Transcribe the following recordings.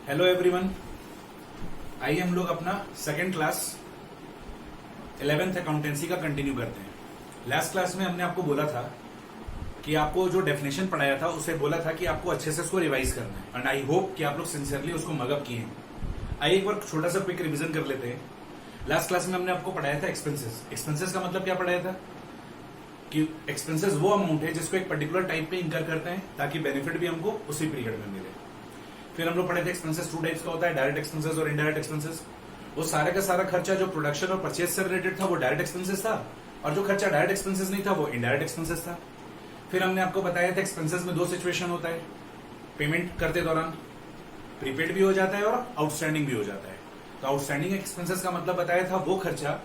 Hello everyone, आइए हम लोग अपना सेकेंड क्लास 11th अकाउंटेंसी का कंटिन्यू करते हैं। लास्ट क्लास में हमने आपको बोला था कि आपको जो डेफिनेशन पढ़ाया था उसे बोला था कि आपको अच्छे से उसको रिवाइज करना है एंड आई होप कि आप लोग सिंसियरली उसको मगअप किए हैं। आइए एक बार छोटा सा क्विक रिवीजन कर लेते हैं। लास्ट क्लास में हमने आपको पढ़ाया था एक्सपेंसेस। एक्सपेंसेस का मतलब क्या पढ़ाया था कि एक्सपेंसेस वो अमाउंट है जिसको एक पर्टिकुलर टाइप पे इंकर करते हैं ताकि बेनिफिट भी हमको उसी पीरियड में मिले। फिर हम लोग पढ़े थे एक्सपेंसेस टू टाइप्स का होता है, डायरेक्ट एक्सपेंसेस और इनडायरेक्ट एक्सपेंसेस। वो सारे का सारा खर्चा जो प्रोडक्शन और परचेज से रिलेटेड था वो डायरेक्ट एक्सपेंसेस था और जो खर्चा डायरेक्ट एक्सपेंसेस नहीं था वो इनडायरेक्ट एक्सपेंसेस था। फिर हमने आपको बताया था एक्सपेंसेस में दो सिचुएशन होता है, पेमेंट करते दौरान प्रीपेड भी हो जाता है और आउटस्टैंडिंग भी हो जाता है। तो आउटस्टैंडिंग एक्सपेंसेस का मतलब बताया था वो खर्चा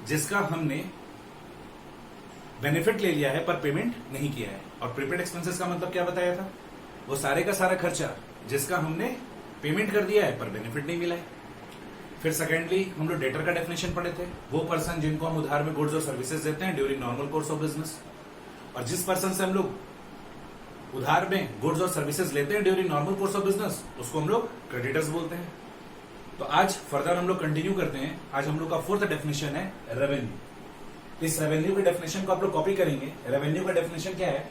जिसका हमने बेनिफिट ले लिया है पर पेमेंट नहीं किया है। और प्रीपेड एक्सपेंसेस का मतलब क्या बताया था, वो सारे का सारा खर्चा जिसका हमने पेमेंट कर दिया है पर बेनिफिट नहीं मिला है। फिर सेकेंडली हम लोग डेटर का डेफिनेशन पढ़े थे, वो पर्सन जिनको हम उधार में गुड्स और सर्विसेज देते हैं during normal course of business. और जिस पर्सन से हम लोग उधार में गुड्स और सर्विसेज लेते हैं during normal course of business उसको हम लोग क्रेडिटर्स बोलते हैं। तो आज फर्दर हम लोग कंटिन्यू करते हैं। आज हम लोग का फोर्थ डेफिनेशन है रेवेन्यू। इस रेवेन्यू के डेफिनेशन को आप लोग कॉपी करेंगे। रेवेन्यू का डेफिनेशन क्या है?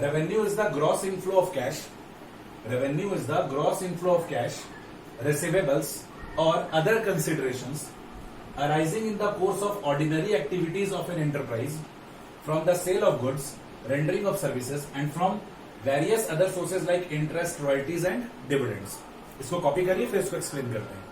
Revenue is the gross inflow of cash. Revenue is the gross inflow of cash, receivables or other considerations arising in the course of ordinary activities of an enterprise from the sale of goods, rendering of services and from various other sources like interest, royalties and dividends. इसको copy करिए फिर इसको explain करते हैं।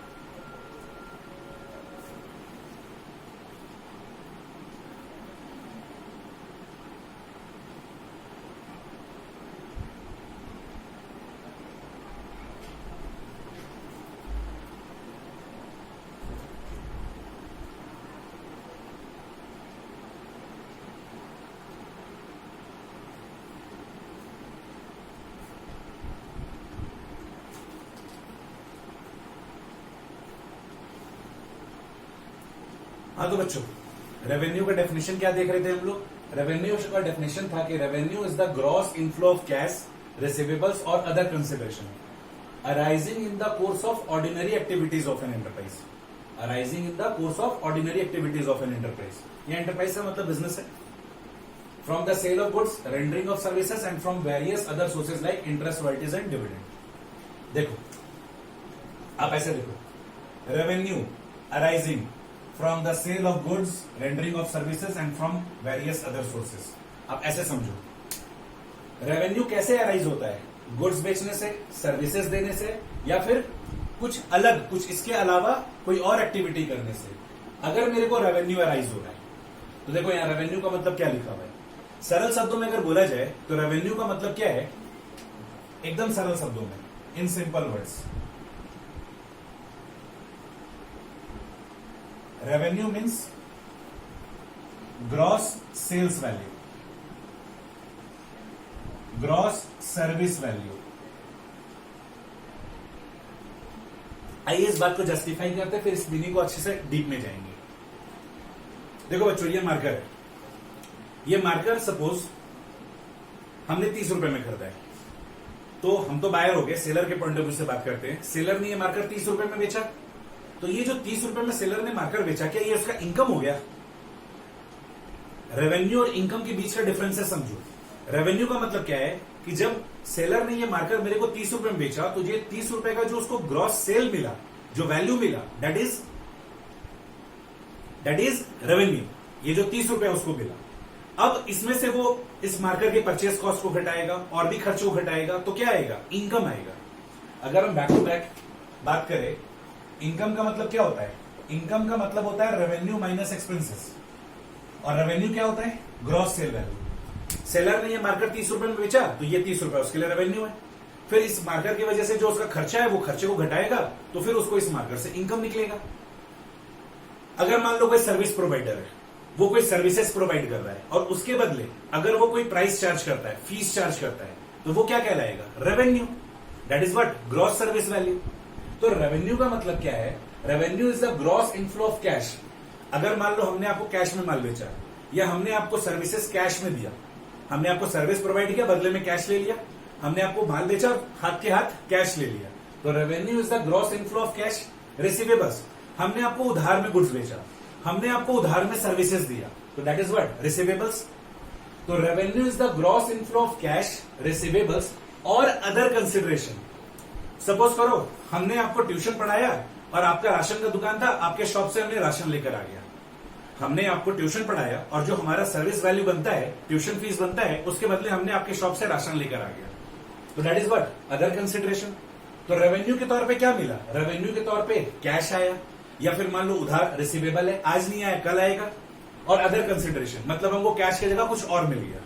हाँ तो बच्चों, revenue का डेफिनेशन क्या देख रहे थे हम लोग? रेवेन्यू का डेफिनेशन था कि revenue is the gross inflow of cash, receivables और other consideration arising in the course of ordinary activities of an enterprise. Arising in the course of ordinary activities of an enterprise. ये enterprise का मतलब business है। From the sale of goods, rendering of services and from various other sources like interest, royalties and dividend. देखो, आप ऐसे देखो, revenue arising from the sale of goods, rendering of services and from various other sources. आप ऐसे समझो, revenue कैसे arise होता है? गुड्स बेचने से, सर्विसेज देने से, या फिर कुछ अलग, कुछ इसके अलावा कोई और एक्टिविटी करने से। अगर मेरे को रेवेन्यू अराइज हो रहा है तो देखो यहां रेवेन्यू का मतलब क्या लिखा हुआ है। सरल शब्दों में अगर बोला जाए तो रेवेन्यू का मतलब क्या है? एकदम सरल शब्दों में, in simple words, revenue means gross sales value, gross service value. आइए इस बात को जस्टिफाई करते हैं, फिर इस मीनिंग को अच्छे से डीप में जाएंगे। देखो बच्चों, ये मार्कर है। ये मार्कर सपोज हमने 30 रुपए में खरीदा है, तो हम तो बायर हो गए, सेलर के पॉइंट ऑफ व्यू से बात करते हैं। सेलर ने ये मार्कर 30 रुपए में बेचा, तो ये जो 30 रुपए में सेलर ने मार्कर बेचा, क्या ये उसका इनकम हो गया? रेवेन्यू और इनकम के बीच का डिफरेंस है, समझो। रेवेन्यू का मतलब क्या है कि जब सेलर ने ये मार्कर मेरे को 30 रुपए में बेचा तो ये 30 रुपए का जो उसको ग्रॉस सेल मिला, जो वैल्यू मिला, दैट इज रेवेन्यू। ये जो 30 रुपए उसको मिला, अब इसमें से वो इस मार्कर के परचेस कॉस्ट को घटाएगा और भी खर्चों को घटाएगा, तो क्या आएगा? इनकम आएगा। अगर हम बैक टू बैक बात करें, इनकम का मतलब क्या होता है? इनकम का मतलब होता है रेवेन्यू माइनस एक्सपेंसेस। और रेवेन्यू क्या होता है? Gross cell value. सेलर ने ये मार्कर 30 रुपए में बेचा तो ये 30 रुपए उसके लिए रेवेन्यू है। फिर इस मार्कर की वजह से जो उसका खर्चा है वो खर्चे को घटाएगा, तो फिर उसको इस मार्कर से इनकम निकलेगा। अगर मान लो कोई सर्विस प्रोवाइडर है, वो कोई सर्विसेज प्रोवाइड कर रहा है और उसके बदले अगर वो कोई प्राइस चार्ज करता है, फीस चार्ज करता है, तो वो क्या कहलाएगा? Revenue. That is what? Gross service value. तो रेवेन्यू का मतलब क्या है? Revenue is the gross inflow of cash. अगर मान लो हमने आपको कैश में माल बेचा या हमने आपको सर्विसेज कैश में दिया, हमने आपको सर्विस प्रोवाइड किया, बदले में कैश ले लिया, हमने आपको माल बेचा, हाथ के हाथ कैश ले लिया, तो revenue is the gross inflow of cash. Receivables, हमने आपको उधार में गुड्स बेचा, हमने आपको उधार में सर्विसेज दिया, तो दैट इज व्हाट रिसीवेबल्स। तो revenue is the gross inflow of cash, receivables और अदर कंसिडरेशन। सपोज करो हमने आपको ट्यूशन पढ़ाया और आपका राशन का दुकान था, आपके शॉप से हमने राशन लेकर आ गया। हमने आपको ट्यूशन पढ़ाया और जो हमारा सर्विस वैल्यू बनता है, ट्यूशन फीस बनता है, उसके बदले हमने आपके शॉप से राशन लेकर आ गया, तो that is what other consideration. तो रेवेन्यू के तौर पे क्या मिला? रेवेन्यू के तौर पे कैश आया, या फिर मान लो उधार रिसीवेबल है, आज नहीं आया कल आएगा, और अदर कंसिडरेशन मतलब हमको कैश की जगह कुछ और मिल गया।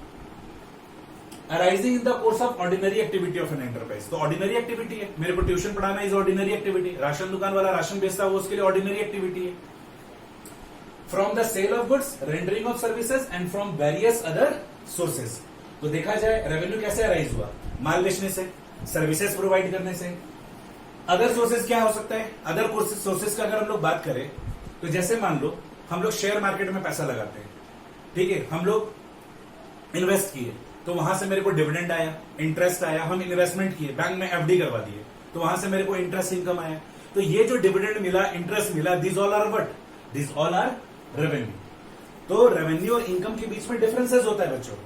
Arising in the course of ordinary activity of an enterprise, तो ऑर्डिनरी एक्टिविटी है, मेरे को ट्यूशन पढ़ाना इज ऑर्डिनरी एक्टिविटी, राशन दुकान वाला राशन बेचता है वो उसके लिए ऑर्डिनरी एक्टिविटी है। From the sale of goods, rendering of services and from various other sources. तो देखा जाए रेवेन्यू कैसे अराइज हुआ? माल बेचने से, सर्विसेज प्रोवाइड करने से। अदर सोर्सेज क्या हो सकता है? अदर सोर्सेज का अगर हम लोग बात करें तो जैसे मान लो हम लोग शेयर मार्केट में पैसा लगाते हैं, ठीक है, हम लोग इन्वेस्ट किए तो वहां से मेरे को डिविडेंड आया, इंटरेस्ट आया, हम इन्वेस्टमेंट किए, बैंक में एफडी करवा दिए तो वहां से मेरे को इंटरेस्ट इनकम आया। तो ये जो डिविडेंड मिला, इंटरेस्ट मिला, this all are what? This all are revenue. तो रेवेन्यू और इनकम के बीच में डिफरेंसेस होता है बच्चों।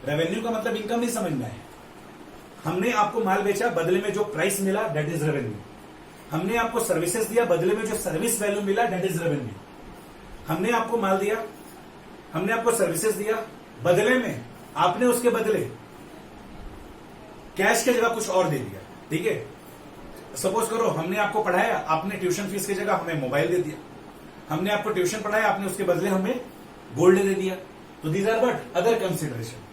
रेवेन्यू का मतलब इनकम नहीं समझना है। हमने आपको माल बेचा, बदले में जो प्राइस मिला दैट इज रेवेन्यू। हमने आपको सर्विसेज दिया, बदले में जो सर्विस वैल्यू मिला दैट इज रेवेन्यू। हमने आपको माल दिया, हमने आपको सर्विसेज दिया, बदले में आपने उसके बदले कैश की जगह कुछ और दे दिया, ठीक है। सपोज करो हमने आपको पढ़ाया, आपने ट्यूशन फीस की जगह हमें मोबाइल दे दिया। हमने आपको ट्यूशन पढ़ाया, आपने उसके बदले हमें गोल्ड दे दिया, तो these are what? Other consideration.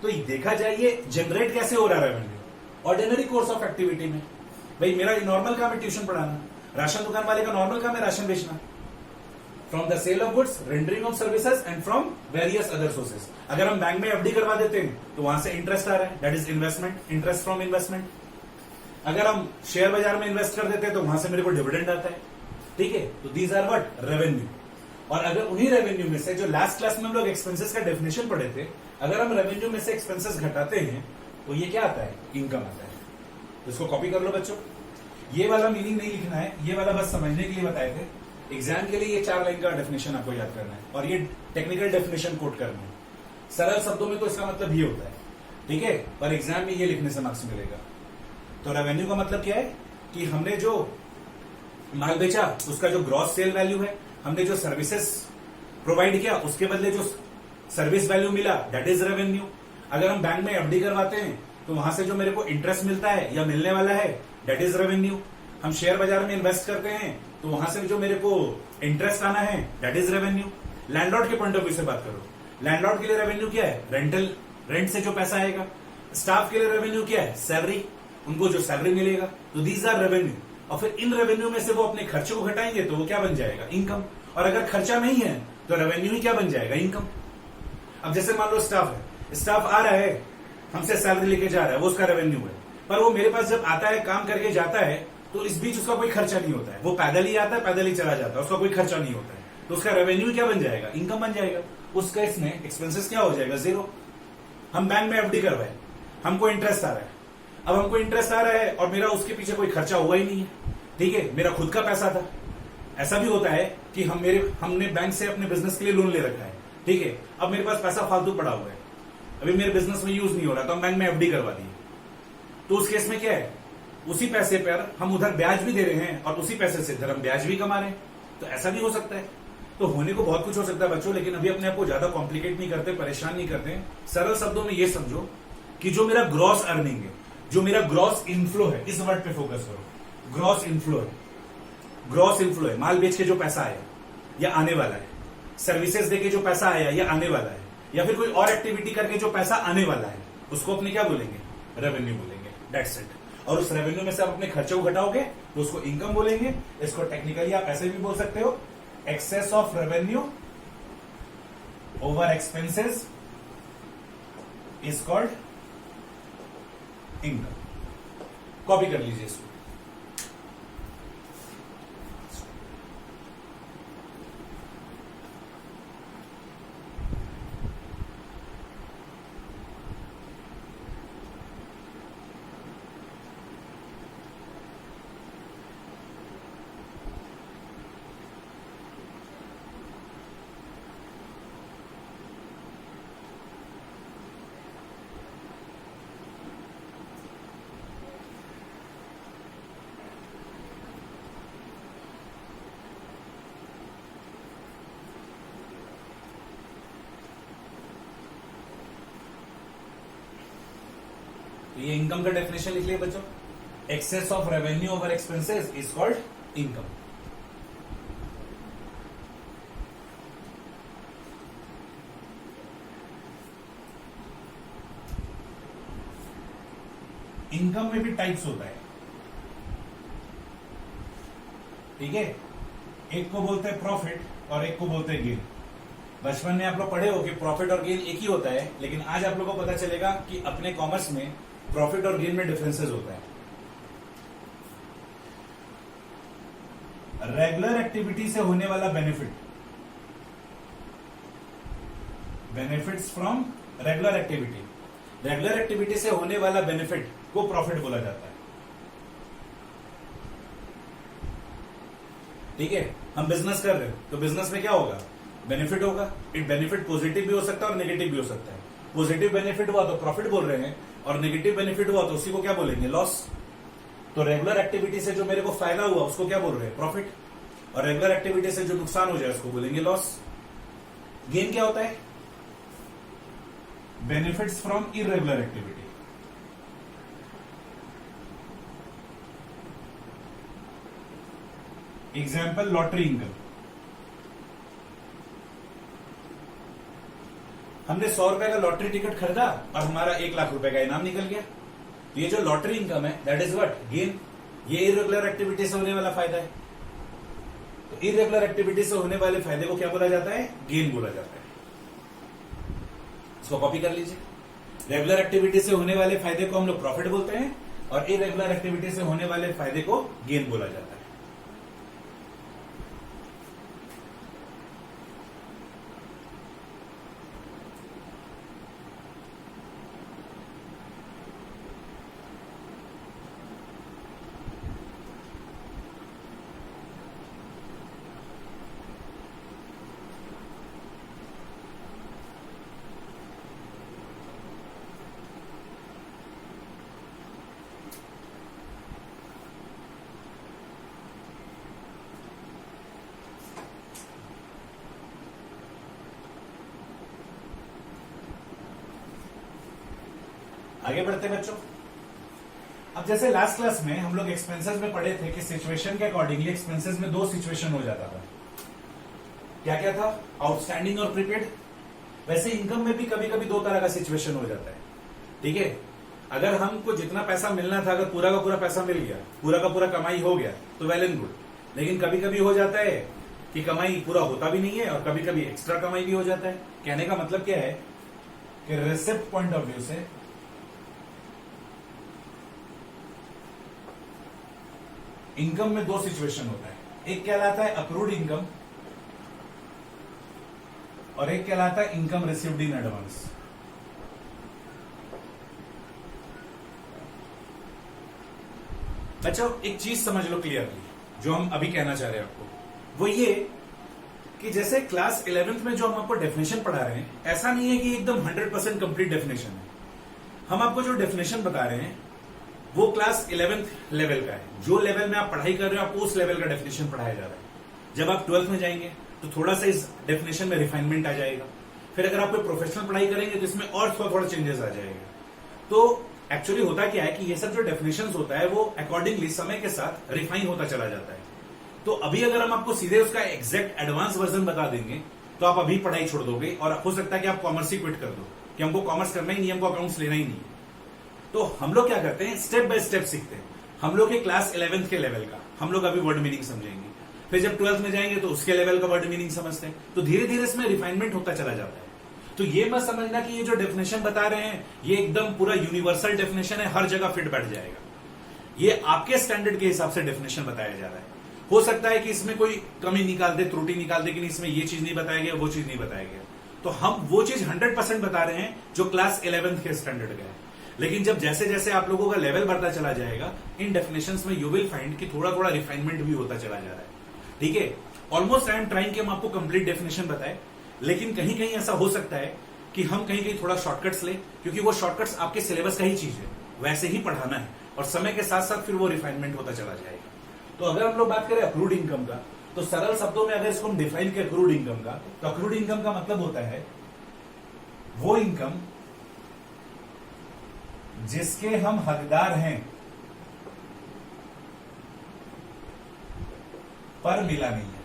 तो देखा जाए ये जनरेट कैसे हो रहा है revenue? Ordinary course of activity में। भाई मेरा नॉर्मल काम है ट्यूशन पढ़ाना, राशन दुकान वाले का नॉर्मल काम है राशन बेचना। From the sale of goods, rendering of services and from various other sources. अगर हम बैंक में एफडी करवा देते हैं तो वहां से इंटरेस्ट आ रहा है, that is investment, interest from investment. अगर हम शेयर बाजार में इन्वेस्ट कर देते हैं तो वहां से मेरे को डिविडेंड आता है, ठीक है। तो दीज आर व्हाट? रेवेन्यू। और अगर उन्हीं रेवेन्यू में से, जो लास्ट क्लास में हम लोग एक्सपेंसेस का डेफिनेशन पढ़े थे, अगर हम रेवेन्यू में से एक्सपेंसेस घटाते हैं तो ये क्या आता है? इनकम आता है। तो इसको कॉपी कर लो बच्चों। ये वाला मीनिंग नहीं लिखना है, ये वाला बस समझने के लिए बताए थे। एग्जाम के लिए ये 4 लाइन का डेफिनेशन आपको याद करना है और ये टेक्निकल डेफिनेशन कोट करना है। सरल शब्दों में तो इसका मतलब ये होता है, ठीक है, पर एग्जाम में ये लिखने से मार्क्स मिलेगा। तो रेवेन्यू का मतलब क्या है कि हमने जो माल बेचा उसका जो ग्रॉस सेल वैल्यू है, हमने जो सर्विसेज प्रोवाइड किया उसके बदले जो सर्विस वैल्यू मिला दैट इज रेवेन्यू। अगर हम बैंक में एफडी करवाते हैं तो वहां से जो मेरे को इंटरेस्ट मिलता है या मिलने वाला है दैट इज रेवेन्यू। हम शेयर बाजार में इन्वेस्ट करते हैं तो वहां से जो मेरे को इंटरेस्ट आना है दैट इज रेवेन्यू। लैंडलॉर्ड के पॉइंट ऑफ व्यू से बात करो, लैंडलॉर्ड के लिए रेवेन्यू क्या है? रेंटल, रेंट से जो पैसा आएगा। स्टाफ के लिए रेवेन्यू क्या है? सैलरी, उनको जो सैलरी मिलेगा। तो दीज आर रेवेन्यू। और फिर इन रेवेन्यू में से वो अपने खर्चे को घटाएंगे तो वो क्या बन जाएगा? इनकम। और अगर खर्चा नहीं है तो रेवेन्यू ही क्या बन जाएगा? इनकम। अब जैसे मान लो स्टाफ है, स्टाफ आ रहा है, हमसे सैलरी लेके जा रहा है, वो उसका रेवेन्यू है। पर वो मेरे पास जब आता है, काम करके जाता है, तो इस बीच उसका कोई खर्चा नहीं होता है, वो पैदल ही आता है, पैदल ही चला जाता है, उसका कोई खर्चा नहीं होता है, तो उसका रेवेन्यू क्या बन जाएगा? इनकम बन जाएगा। उस केस में एक्सपेंसेस क्या हो जाएगा? जीरो। हम बैंक में एफडी करवाए, हमको इंटरेस्ट आ रहा है, अब हमको इंटरेस्ट आ रहा है और मेरा उसके पीछे कोई खर्चा हुआ ही नहीं है, ठीक है, मेरा खुद का पैसा था। ऐसा भी होता है कि हमने बैंक से अपने बिजनेस के लिए लोन ले रखा है, ठीक है, अब मेरे पास पैसा फालतू पड़ा हुआ है, अभी मेरे बिजनेस में यूज नहीं हो रहा, तो हम बैंक में एफडी करवा दिए। तो उस केस में क्या है? उसी पैसे पर हम उधर ब्याज भी दे रहे हैं और उसी पैसे से इधर हम ब्याज भी कमा रहे हैं। तो ऐसा भी हो सकता है। तो होने को बहुत कुछ हो सकता है बच्चों, लेकिन अभी अपने आप को ज्यादा कॉम्प्लिकेट नहीं करते, परेशान नहीं करते। सरल शब्दों में ये समझो कि जो मेरा ग्रॉस अर्निंग है, जो मेरा ग्रॉस इनफ्लो है, इस वर्ड पे फोकस करो। ग्रॉस इनफ्लो है, ग्रॉस इनफ्लो है, माल बेच के जो पैसा आया या आने वाला है, सर्विसेज देके जो पैसा आया या आने वाला है, या फिर कोई और एक्टिविटी करके जो पैसा आने वाला है, उसको अपने क्या बोलेंगे? रेवेन्यू बोलेंगे। That's it. और उस रेवेन्यू में से आप अपने खर्चे को घटाओगे तो उसको इनकम बोलेंगे। इसको टेक्निकली आप ऐसे भी बोल सकते हो, excess of revenue over expenses is called income. Copy कर लीजिए इसको। ये इनकम का डेफिनेशन लिख लिया बच्चों, excess of revenue over expenses is called income. Income में भी टाइप्स होता है, ठीक है, एक को बोलते हैं प्रॉफिट और एक को बोलते हैं गेन। बचपन में आप लोग पढ़े हो कि प्रॉफिट और गेन एक ही होता है, लेकिन आज आप लोग को पता चलेगा कि अपने कॉमर्स में प्रॉफिट और गेन में डिफरेंसेस होता है। रेगुलर एक्टिविटी से होने वाला benefit, benefits from regular activity, regular activity से होने वाला बेनिफिट को प्रॉफिट बोला जाता है, ठीक है। हम बिजनेस कर रहे हैं तो बिजनेस में क्या होगा, बेनिफिट होगा। इट बेनिफिट पॉजिटिव भी हो सकता है और नेगेटिव भी हो सकता है। पॉजिटिव बेनिफिट हुआ तो प्रॉफिट बोल रहे हैं, और नेगेटिव बेनिफिट हुआ तो उसी को क्या बोलेंगे, लॉस। तो रेगुलर एक्टिविटी से जो मेरे को फायदा हुआ उसको क्या बोल रहे हैं, प्रॉफिट, और रेगुलर एक्टिविटी से जो नुकसान हो जाए उसको बोलेंगे लॉस। गेन क्या होता है, benefits from irregular activity. Example, lottery income. हमने 100 रुपए का लॉटरी टिकट खरीदा और हमारा 1 लाख रुपए का इनाम निकल गया। तो ये जो लॉटरी इनकम है दैट इज व्हाट, गेन। ये इरेगुलर एक्टिविटी से होने वाला फायदा है। तो इरेगुलर एक्टिविटी से होने वाले फायदे को क्या बोला जाता है, गेन बोला जाता है। इसको कॉपी कर लीजिए। रेगुलर एक्टिविटी से होने वाले फायदे को हम लोग प्रॉफिट बोलते हैं और इरेगुलर एक्टिविटी से होने वाले फायदे को गेन बोला जाता है। आगे बढ़ते बच्चों। अब जैसे लास्ट क्लास में हम लोग एक्सपेंसेस में पढ़े थे कि सिचुएशन के अकॉर्डिंगली एक्सपेंसेस में 2 सिचुएशन हो जाता था। क्या क्या था, आउटस्टैंडिंग और प्रीपेड। वैसे इनकम में भी कभी कभी 2 तरह का सिचुएशन हो जाता है, ठीक है। अगर हमको जितना पैसा मिलना था, अगर पूरा का पूरा पैसा मिल गया, पूरा का पूरा कमाई हो गया तो वेल एंड गुड। लेकिन कभी कभी हो जाता है कि कमाई पूरा होता भी नहीं है और कभी कभी एक्स्ट्रा कमाई भी हो जाता है। कहने का मतलब क्या है कि रिसिप्ट पॉइंट ऑफ व्यू से इनकम में 2 सिचुएशन होता है। एक कहलाता है अक्रूड इनकम और एक कहलाता है इनकम रिसीव्ड इन एडवांस। बच्चों एक चीज समझ लो क्लियरली, जो हम अभी कहना चाह रहे हैं आपको, वो ये कि जैसे क्लास 11th में जो हम आपको डेफिनेशन पढ़ा रहे हैं, ऐसा नहीं है कि एकदम 100% कंप्लीट डेफिनेशन है। हम आपको जो डेफिनेशन बता रहे हैं वो क्लास 11th लेवल का है। जो लेवल में आप पढ़ाई कर रहे हो आपको उस लेवल का डेफिनेशन पढ़ाया जा रहा है। जब आप 12th में जाएंगे तो थोड़ा सा इस डेफिनेशन में रिफाइनमेंट आ जाएगा। फिर अगर आप कोई प्रोफेशनल पढ़ाई करेंगे तो इसमें और थोड़ा चेंजेस आ जाएगा। तो एक्चुअली होता क्या है कि ये सब जो डेफिनेशन होता है वो अकॉर्डिंगली समय के साथ रिफाइन होता चला जाता है। तो अभी अगर हम आपको सीधे उसका एग्जैक्ट एडवांस वर्जन बता देंगे तो आप अभी पढ़ाई छोड़ दोगे और हो सकता है कि आप कॉमर्स ही क्विट कर दो कि हमको कॉमर्स करना ही नहीं, हमको अकाउंट्स लेना ही नहीं है। तो हम लोग क्या करते हैं, स्टेप बाय स्टेप सीखते हैं। हम लोग के क्लास 11th के लेवल का हम लोग अभी वर्ड मीनिंग समझेंगे, फिर जब 12th में जाएंगे तो उसके लेवल का वर्ड मीनिंग समझते हैं। तो धीरे धीरे इसमें रिफाइनमेंट होता चला जाता है। तो ये मत समझना कि ये जो डेफिनेशन बता रहे हैं ये एकदम पूरा यूनिवर्सल डेफिनेशन है, हर जगह फिट बैठ जाएगा। ये आपके स्टैंडर्ड के हिसाब से डेफिनेशन बताया जा रहा है। हो सकता है कि इसमें कोई कमी निकाल दे, त्रुटि निकाल दे कि इसमें ये चीज नहीं बताया गया, वो चीज नहीं बताया गया। तो हम वो चीज 100% बता रहे हैं जो क्लास 11th के स्टैंडर्ड का है। लेकिन जब जैसे जैसे आप लोगों का लेवल बढ़ता चला जाएगा, इन डेफिनेशंस में यू विल फाइंड कि थोड़ा थोड़ा रिफाइनमेंट भी होता चला जा रहा है, ठीक है। ऑलमोस्ट आई एम ट्राइंग कि हम आपको कंप्लीट डेफिनेशन बताएं, लेकिन कहीं कहीं ऐसा हो सकता है कि हम कहीं कहीं थोड़ा शॉर्टकट्स ले, क्योंकि वो शॉर्टकट्स आपके सिलेबस का ही चीज है, वैसे ही पढ़ाना है और समय के साथ साथ फिर वो रिफाइनमेंट होता चला जाएगा। तो अगर हम लोग बात करें अक्रूड इनकम का, तो सरल शब्दों में अगर इसको हम डिफाइन करें अक्रूड इनकम का, तो अक्रूड इनकम का मतलब होता है वो इनकम जिसके हम हकदार हैं पर मिला नहीं है।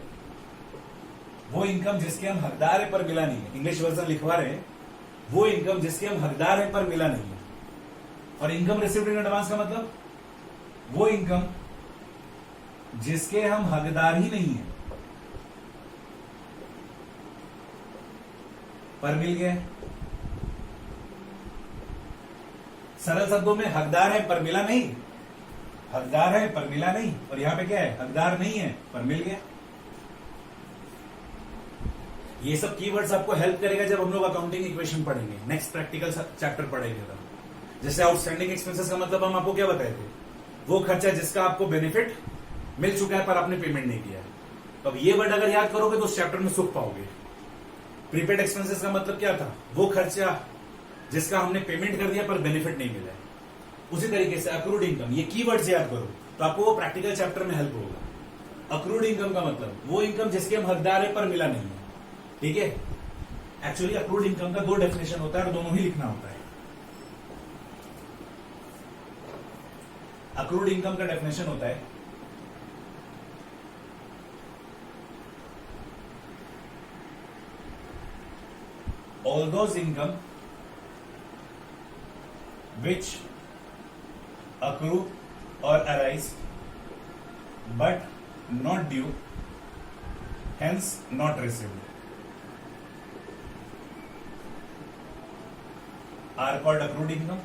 वो इनकम जिसके हम हकदार है पर मिला नहीं है, इंग्लिश वर्जन लिखवा रहे हैं, वो इनकम जिसके हम हकदार है पर मिला नहीं है। और इनकम रिसीव्ड इन एडवांस का मतलब वो इनकम जिसके हम हकदार ही नहीं है पर मिल गया। सरल शब्दों में हकदार है पर मिला नहीं, हकदार है पर मिला नहीं, और यहां पे क्या है, हकदार नहीं है पर मिल गया। ये सब कीवर्ड्स आपको हेल्प करेगा जब हम लोग अकाउंटिंग इक्वेशन पढ़ेंगे, नेक्स्ट प्रैक्टिकल चैप्टर पढ़ेंगे तब। जैसे आउटस्टैंडिंग एक्सपेंसेस का मतलब हम आपको क्या बताए थे, वो खर्चा जिसका आपको बेनिफिट मिल चुका है पर आपने पेमेंट नहीं किया। तो अब ये वर्ड अगर याद करोगे तो उस चैप्टर में सुख पाओगे। प्रीपेड एक्सपेंसेस का मतलब क्या था, वो खर्चा जिसका हमने पेमेंट कर दिया पर बेनिफिट नहीं मिला है। उसी तरीके से अक्रूड इनकम, ये कीवर्ड्स याद करो तो आपको वो प्रैक्टिकल चैप्टर में हेल्प होगा। अक्रूड इनकम का मतलब वो इनकम जिसके हम हकदार है पर मिला नहीं है। ठीक है, एक्चुअली अक्रूड इनकम का दो डेफिनेशन होता है और दोनों ही लिखना होता है। अक्रूड इनकम का डेफिनेशन होता है all those income which accrue or arise but not due, hence not received, are called accrued income।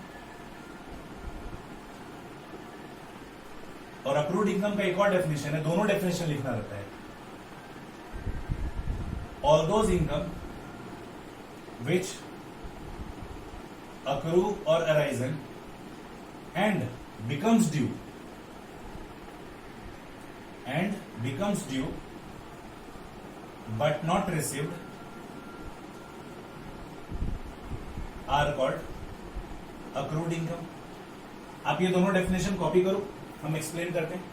और अक्रूड इनकम का एक और डेफिनेशन है, दोनों डेफिनेशन लिखना रहता है। All those income which accrue or arisen and becomes due but not received are called accrued income। आप ये दोनों डेफिनेशन कॉपी करो, हम एक्सप्लेन करते हैं।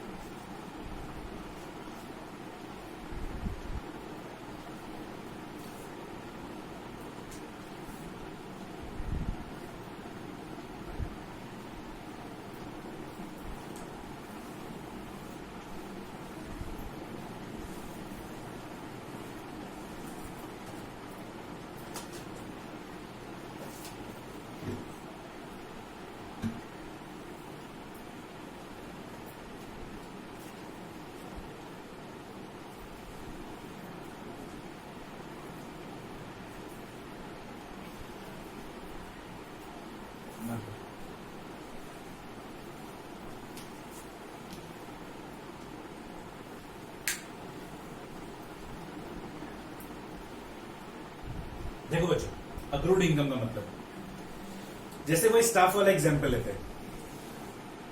देखो बच्चों, अक्रूड इनकम का मतलब जैसे वो स्टाफ वाला एग्जांपल लेते हैं।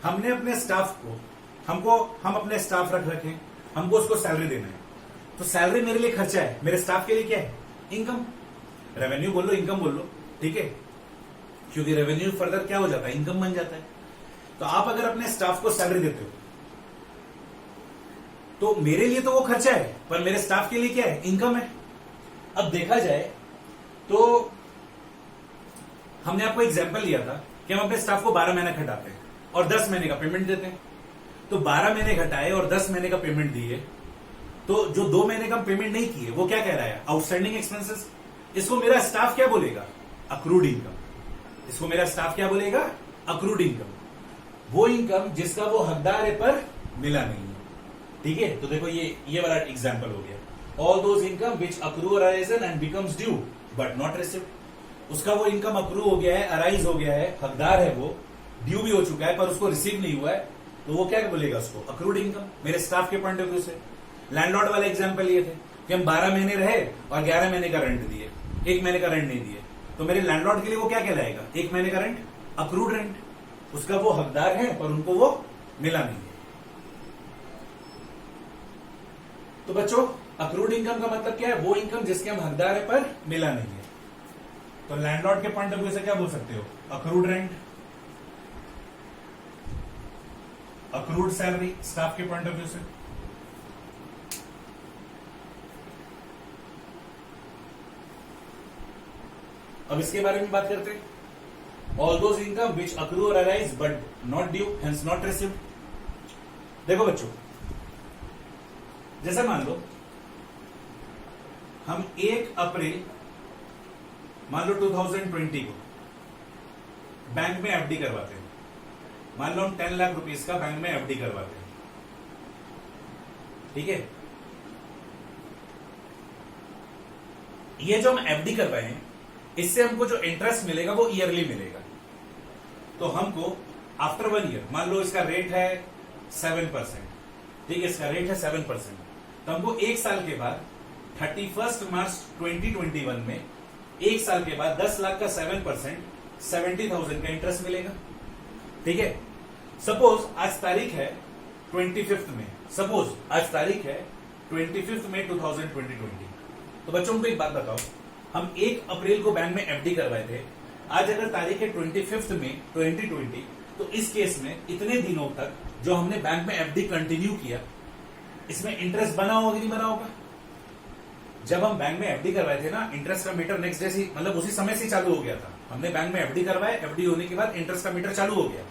हमने अपने स्टाफ को, हम अपने स्टाफ रख रखे, हमको उसको सैलरी देना है। तो सैलरी मेरे लिए खर्चा है, मेरे स्टाफ के लिए क्या है, इनकम। रेवेन्यू बोल लो, इनकम बोल लो, ठीक है, क्योंकि रेवेन्यू फर्दर क्या हो जाता है, इनकम बन जाता है। तो आप अगर अपने स्टाफ को सैलरी देते हो तो मेरे लिए तो वो खर्चा है, पर मेरे स्टाफ के लिए क्या है, इनकम है। अब देखा जाए तो हमने आपको एग्जाम्पल लिया था कि हम अपने स्टाफ को 12 महीने घटाते हैं और 10 महीने का पेमेंट देते हैं। तो 12 महीने घटाए और 10 महीने का पेमेंट दिए, तो जो 2 महीने का पेमेंट नहीं किए वो क्या कह रहा है, आउटस्टैंडिंग एक्सपेंसेस। इसको मेरा स्टाफ क्या बोलेगा, अक्रूड इनकम। इसको मेरा स्टाफ क्या बोलेगा, अक्रूड इनकम। वो इनकम जिसका वो हकदार है पर मिला नहीं है। ठीक है, तो देखो ये वाला एग्जाम्पल हो गया, all those income which accrue arisen and becomes due but not received. उसका वो इनकम अक्रू हो गया है, अराइज हो गया है, हकदार है, वो ड्यू भी हो चुका है पर उसको रिसीव नहीं हुआ है, तो वो क्या बोलेगा उसको, अक्रूड इनकम, मेरे स्टाफ के पॉइंट ऑफ व्यू से। लैंडलॉर्ड वाला एग्जाम्पल ये थे कि हम 12 महीने रहे और 11 महीने का रेंट दिए, 1 महीने का रेंट नहीं दिए, तो मेरे लैंडलॉर्ड के लिए वो क्या कहलाएगा, 1 महीने का रेंट, अक्रूड रेंट। उसका वो हकदार है पर उनको वो मिला नहीं है। तो बच्चों, अक्रूड इनकम का मतलब क्या है, वो इनकम जिसके हम हकदार है पर मिला नहीं है। तो लैंडलॉर्ड के पॉइंट ऑफ व्यू से क्या बोल सकते हो, accrued rent, accrued salary, staff के पॉइंट ऑफ व्यू से। अब इसके बारे में बात करते हैं। All those income which accrue और arise but not due hence not received. देखो बच्चों, जैसे मान लो हम 1 अप्रैल मान लो 2020 को बैंक में एफडी करवाते हैं। मान लो हम 10 लाख रुपीस का बैंक में एफडी करवाते हैं, ठीक है। ये जो हम एफडी करवाए हैं, इससे हमको जो इंटरेस्ट मिलेगा वो ईयरली मिलेगा। तो हमको आफ्टर 1 ईयर, मान लो इसका रेट है 7%, ठीक है, इसका रेट है 7%, तो हमको 1 साल के बाद 31 मार्च 2021 में 1 साल के बाद 10 लाख का 7% 70,000 का इंटरेस्ट मिलेगा, ठीक है। सपोज आज तारीख है 25 में, सपोज आज तारीख है 25 में 2020। तो बच्चों को एक बात बताओ, हम 1 अप्रैल को बैंक में एफडी करवाए थे, आज अगर तारीख है 25 में 2020, तो इस केस में इतने दिनों तक जो हमने बैंक में एफडी कंटिन्यू किया, इसमें इंटरेस्ट बना होगा कि नहीं बना होगा? जब हम बैंक में एफडी करवाए थे ना, इंटरेस्ट का मीटर नेक्स्ट डे से, मतलब उसी समय से चालू हो गया था। हमने बैंक में एफडी करवाया, एफडी होने के बाद इंटरेस्ट का मीटर चालू हो गया।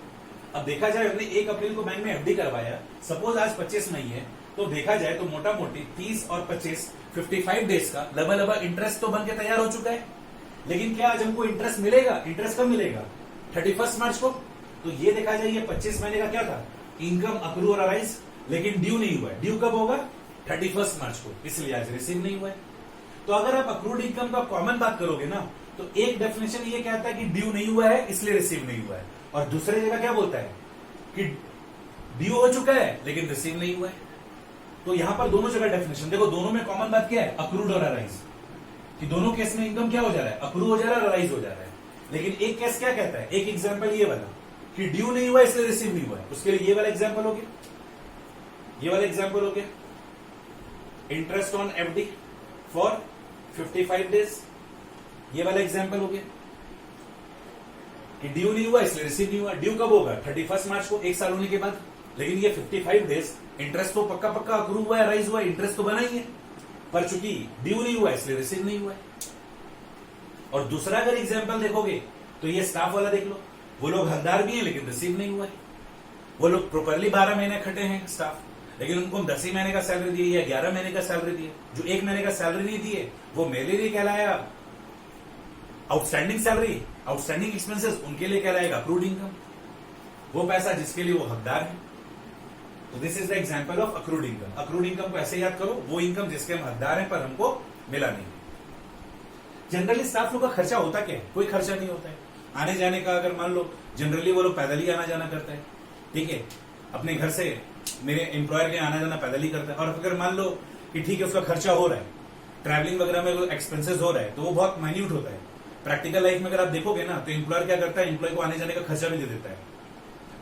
अब देखा जाए, हमने 1 अप्रैल को बैंक में एफडी करवाया, सपोज आज 25 मई है, तो देखा जाए तो मोटा मोटी 30 और 25 55 डेज का लबा इंटरेस्ट तो बन के तैयार हो चुका है। लेकिन क्या आज हमको इंटरेस्ट मिलेगा? इंटरेस्ट कब मिलेगा? 31 मार्च को। तो ये देखा जाए, ये 25 महीने का क्या था? इनकम अक्रू और अराइज, लेकिन ड्यू नहीं हुआ है। ड्यू कब होगा? 31 मार्च को, इसलिए आज रिसीव नहीं हुआ है। तो अगर आप अक्रूड इनकम का कॉमन बात करोगे ना, तो एक डेफिनेशन ये कहता है कि ड्यू नहीं हुआ है इसलिए रिसीव नहीं हुआ है, और दूसरे जगह क्या बोलता है कि ड्यू हो चुका है लेकिन रिसीव नहीं हुआ है। तो यहां पर दोनों जगह डेफिनेशन देखो, दोनों में कॉमन बात क्या है? अक्रूड और अराइज, कि दोनों केस में इनकम क्या हो जा रहा है? अक्रू हो जा रहा है, अराइज हो जा रहा है। लेकिन एक केस क्या कहता है? एक एग्जाम्पल ये वाला कि ड्यू नहीं हुआ इसलिए रिसीव नहीं हुआ है, उसके लिए ये वाला एग्जाम्पल हो गया, ये वाला एग्जाम्पल हो गया। Interest on FD for 55 days, ये वाला एग्जाम्पल हो गया कि ड्यू नहीं हुआ इसलिए रिसीव नहीं हुआ। ड्यू कब होगा? 31 मार्च को, 1 साल होने के बाद। लेकिन ये 55 डेज इंटरेस्ट तो पक्का पक्का अक्रू हुआ है, राइज हुआ है, इंटरेस्ट तो बना ही है, पर चूंकि ड्यू नहीं हुआ इसलिए रिसीव नहीं हुआ है। और दूसरा अगर एग्जाम्पल देखोगे तो ये स्टाफ वाला देख लो, वो लोग हकदार भी हैं लेकिन रिसीव नहीं हुआ है। वो लोग प्रॉपरली 12 महीने खटे हैं स्टाफ, लेकिन उनको 10 ही महीने का सैलरी दिए या 11 महीने का सैलरी दिए। जो 1 महीने का सैलरी नहीं दिए वो मेरे लिए कहलाया आउटस्टैंडिंग सैलरी, आउटस्टैंडिंग एक्सपेंसेस उनके लिए कहलाएगा अक्रूड इनकम, वो पैसा जिसके लिए वो हकदार है। तो this is the example of accrued income. Accrued income को ऐसे याद करो, वो इनकम जिसके हम हकदार हैं पर हमको मिला नहीं। जनरली स्टाफ लोग का खर्चा होता क्या है? कोई खर्चा नहीं होता है। आने जाने का अगर मान लो जनरली वो लोग पैदल ही आना जाना करता है, ठीक है, अपने घर से मेरे एम्प्लॉयर के आना जाना पैदल ही करता है। और अगर मान लो कि ठीक है उसका खर्चा हो रहा है, ट्रैवलिंग वगैरह में एक्सपेंसेस हो रहा है, तो वो बहुत माइन्यूट होता है। प्रैक्टिकल लाइफ में अगर आप देखोगे ना, तो एम्प्लॉयर क्या करता है, एम्प्लॉय को आने जाने का खर्चा भी दे देता है।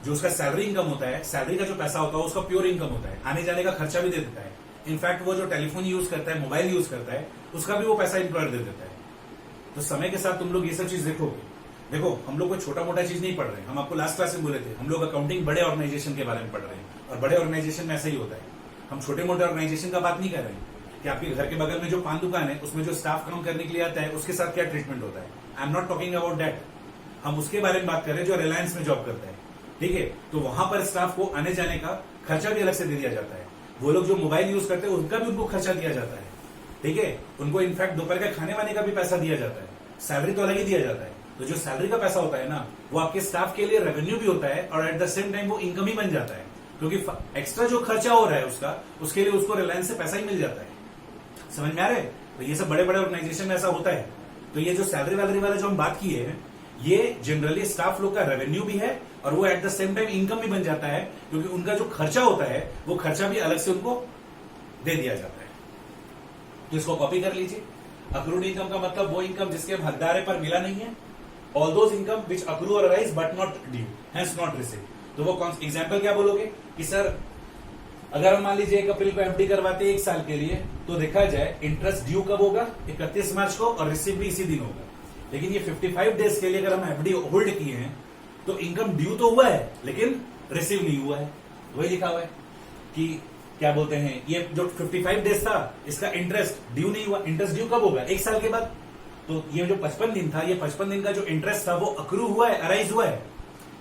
जो उसका सैलरी इनकम होता है, सैलरी का जो पैसा होता है उसका प्योर इनकम होता है, आने जाने का खर्चा भी दे देता है। इनफैक्ट वो जो टेलीफोन यूज करता है, मोबाइल यूज करता है, उसका भी वो पैसा एम्प्लॉयर दे देता है। तो समय के साथ तुम लोग ये सब चीज देखोगे। देखो हम लोग कोई छोटा मोटा चीज नहीं पढ़ रहे हैं, हम आपको लास्ट क्लास में बोले थे हम लोग अकाउंटिंग बड़े ऑर्गेनाइजेशन के बारे में पढ़ रहे हैं, और बड़े ऑर्गेनाइजेशन में ऐसा ही होता है। हम छोटे मोटे ऑर्गेनाइजेशन का बात नहीं कर रहे हैं कि आपके घर के बगल में जो पान दुकान है उसमें जो स्टाफ काम करने के लिए आता है उसके साथ क्या ट्रीटमेंट होता है। I am not talking about that. हम उसके बारे में बात कर रहे हैं जो रिलायंस में जॉब करता है, ठीक है। तो वहां पर स्टाफ को आने जाने का खर्चा भी अलग से दे दिया जाता है। वो लोग जो मोबाइल यूज करते हैं उनका भी उनको खर्चा दिया जाता है, ठीक है। उनको इनफैक्ट दोपहर का खाने वाने का भी पैसा दिया जाता है, सैलरी तो अलग ही दिया जाता है। तो जो सैलरी का पैसा होता है ना, वो आपके स्टाफ के लिए रेवेन्यू भी होता है और एट द सेम टाइम वो इनकम ही बन जाता है, क्योंकि एक्स्ट्रा जो खर्चा हो रहा है उसका, उसके लिए उसको रिलायंस से पैसा ही मिल जाता है। समझ में आ रहा है? तो ये सब बड़े बड़े ऑर्गेनाइजेशन में ऐसा होता है। तो ये जो सैलरी वैलरी वाला जो हम बात की है, ये जनरली स्टाफ लोग का रेवेन्यू भी है और वो at the same time income भी बन जाता है, क्योंकि उनका जो खर्चा होता है वो खर्चा भी अलग से उनको दे दिया जाता है। तो इसको कॉपी कर लीजिए। अक्रूड इनकम का मतलब वो इनकम जिसके हम हकदार है पर मिला नहीं है। All those income which accrue और arise but not due has not receive. तो वो कौन एग्जाम्पल क्या बोलोगे कि सर अगर हम मान लीजिए 1 अप्रैल को एफडी करवाते हैं 1 साल के लिए, तो देखा जाए इंटरेस्ट ड्यू कब होगा? 31 मार्च को, और रिसीव भी इसी दिन होगा। लेकिन ये 55 डेज के लिए अगर हम एफडी होल्ड किए हैं तो इनकम ड्यू तो हुआ है लेकिन रिसीव नहीं हुआ है। वही लिखा हुआ है कि क्या बोलते हैं, ये जो 55 डेज था इसका इंटरेस्ट ड्यू नहीं हुआ। इंटरेस्ट ड्यू कब होगा? 1 साल के बाद। तो ये जो 55 दिन था, ये 55 दिन का जो इंटरेस्ट था वो अक्रू हुआ है, अराइज हुआ है।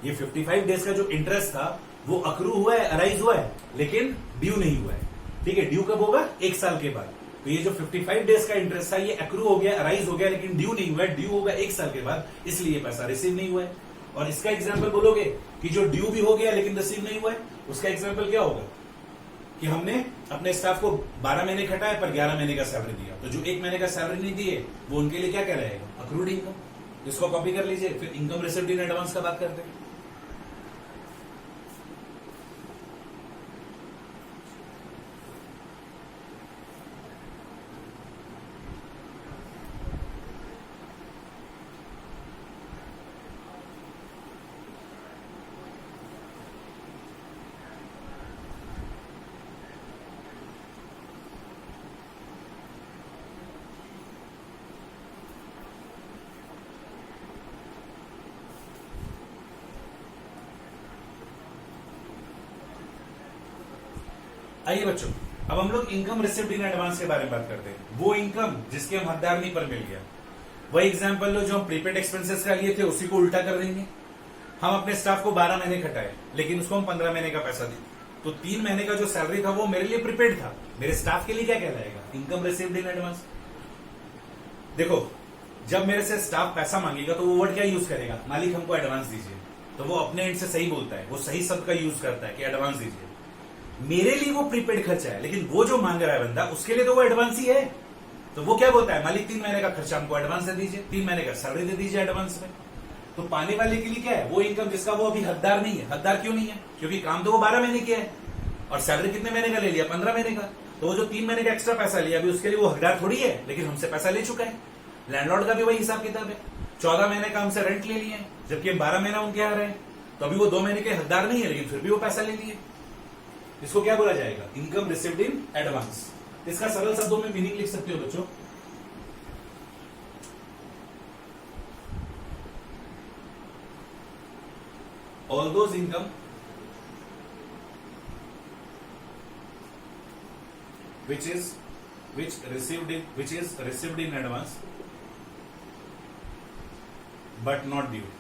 ये 55 डेज का जो इंटरेस्ट था वो अक्रू हुआ है, अराइज हुआ है, लेकिन ड्यू नहीं हुआ है। ठीक है, ड्यू कब होगा? 1 साल के बाद। तो ये जो 55 डेज का इंटरेस्ट था ये अक्रू हो गया, अराइज हो गया, लेकिन ड्यू नहीं हुआ है। ड्यू होगा 1 साल के बाद, इसलिए पैसा रिसीव नहीं हुआ है। और इसका एग्जाम्पल बोलोगे कि जो ड्यू भी हो गया लेकिन रिसीव नहीं हुआ है, उसका एग्जाम्पल क्या होगा कि हमने अपने स्टाफ को 12 महीने खटाया पर 11 महीने का सैलरी दिया, तो जो 1 महीने का सैलरी नहीं दिए वो उनके लिए क्या कहलाएगा? Accrued income. इसको कॉपी कर लीजिए, फिर इनकम रिसीव्ड इन एडवांस का बात करते हैं। आइए बच्चों, अब हम लोग इनकम रिसिव्ड इन एडवांस के बारे में बात करते हैं। वो इनकम जिसके हम हकदार नहीं पर मिल गया। वही एग्जांपल लो जो हम प्रीपेड एक्सपेंसेस का लिए थे, उसी को उल्टा कर देंगे। हम अपने स्टाफ को 12 महीने खटाए, लेकिन उसको हम 15 महीने का पैसा दिए, तो 3 महीने का जो सैलरी था वो मेरे लिए प्रीपेड था, मेरे स्टाफ के लिए क्या कहलाएगा? Income received in advance. देखो, जब मेरे से स्टाफ पैसा मांगेगा तो वो वर्ड क्या यूज करेगा? मालिक हमको एडवांस दीजिए। तो वो अपने एंड से सही बोलता है, वो सही शब्द का यूज करता है कि एडवांस दीजिए। मेरे लिए वो प्रीपेड खर्चा है, लेकिन वो जो मांग रहा है बंदा, उसके लिए तो वो एडवांस ही है। तो वो क्या बोलता है? मालिक 3 महीने का खर्चा हमको एडवांस दे दीजिए, 3 महीने का सैलरी दे दीजिए एडवांस में। तो पाने वाले के लिए क्या है? वो इनकम जिसका वो अभी हकदार नहीं है। हकदार क्यों नहीं है? क्योंकि काम तो वो 12 महीने किया है और सैलरी कितने महीने का ले लिया? 15 महीने का। तो वो जो 3 महीने का एक्स्ट्रा पैसा लिया, अभी उसके लिए वो हकदार थोड़ी है, लेकिन हमसे पैसा ले चुका है। लैंडलॉर्ड का भी वही हिसाब किताब है। 14 महीने का हमसे रेंट ले लिए, जबकि हम 12 महीना उनके यहाँ रहे, तो अभी वो 2 महीने के हकदार नहीं है, लेकिन फिर भी वो पैसा ले लिए। इसको क्या बोला जाएगा? Income received in advance. इसका सरल शब्दों में मीनिंग लिख सकते हो बच्चों। All those income which is received in advance but not due।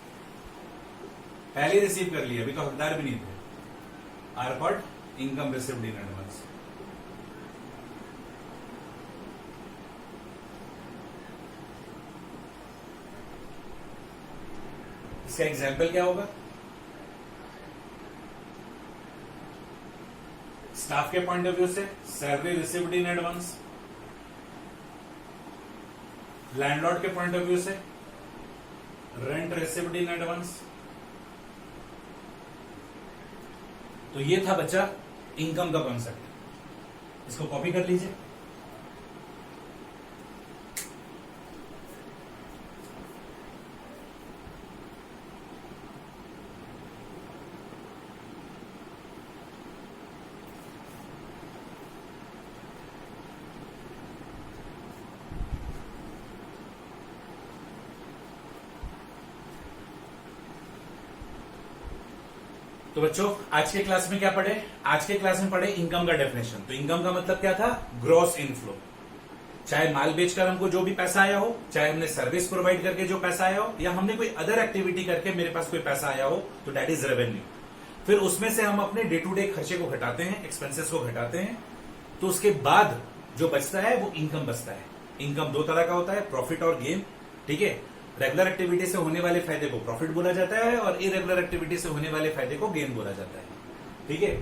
पहले रिसीव कर लिया, अभी तो हकदार भी नहीं थे। Are called income received in advance. इसका एग्जाम्पल क्या होगा? स्टाफ के पॉइंट ऑफ व्यू से salary received in advance, landlord के पॉइंट ऑफ व्यू से रेंट रिसीव्ड इन एडवांस। तो ये था बच्चा इनकम का कॉन्सेप्ट। इसको कॉपी कर लीजिए। तो बच्चों, आज के क्लास में क्या पढ़े? आज के क्लास में पढ़े इनकम का डेफिनेशन। तो इनकम का मतलब क्या था? Gross inflow. चाहे माल बेचकर हमको जो भी पैसा आया हो, चाहे हमने सर्विस प्रोवाइड करके जो पैसा आया हो, या हमने कोई अदर एक्टिविटी करके मेरे पास कोई पैसा आया हो, तो दैट इज रेवेन्यू। फिर उसमें से हम अपने डे टू डे खर्चे को घटाते हैं, एक्सपेंसेस को घटाते हैं, तो उसके बाद जो बचता है वो इनकम बचता है। इनकम 2 तरह का होता है, प्रॉफिट और गेन। ठीक है, रेगुलर एक्टिविटी से होने वाले फायदे को प्रॉफिट बोला जाता है और इरेगुलर एक्टिविटी से होने वाले फायदे को गेन बोला जाता है। ठीक है,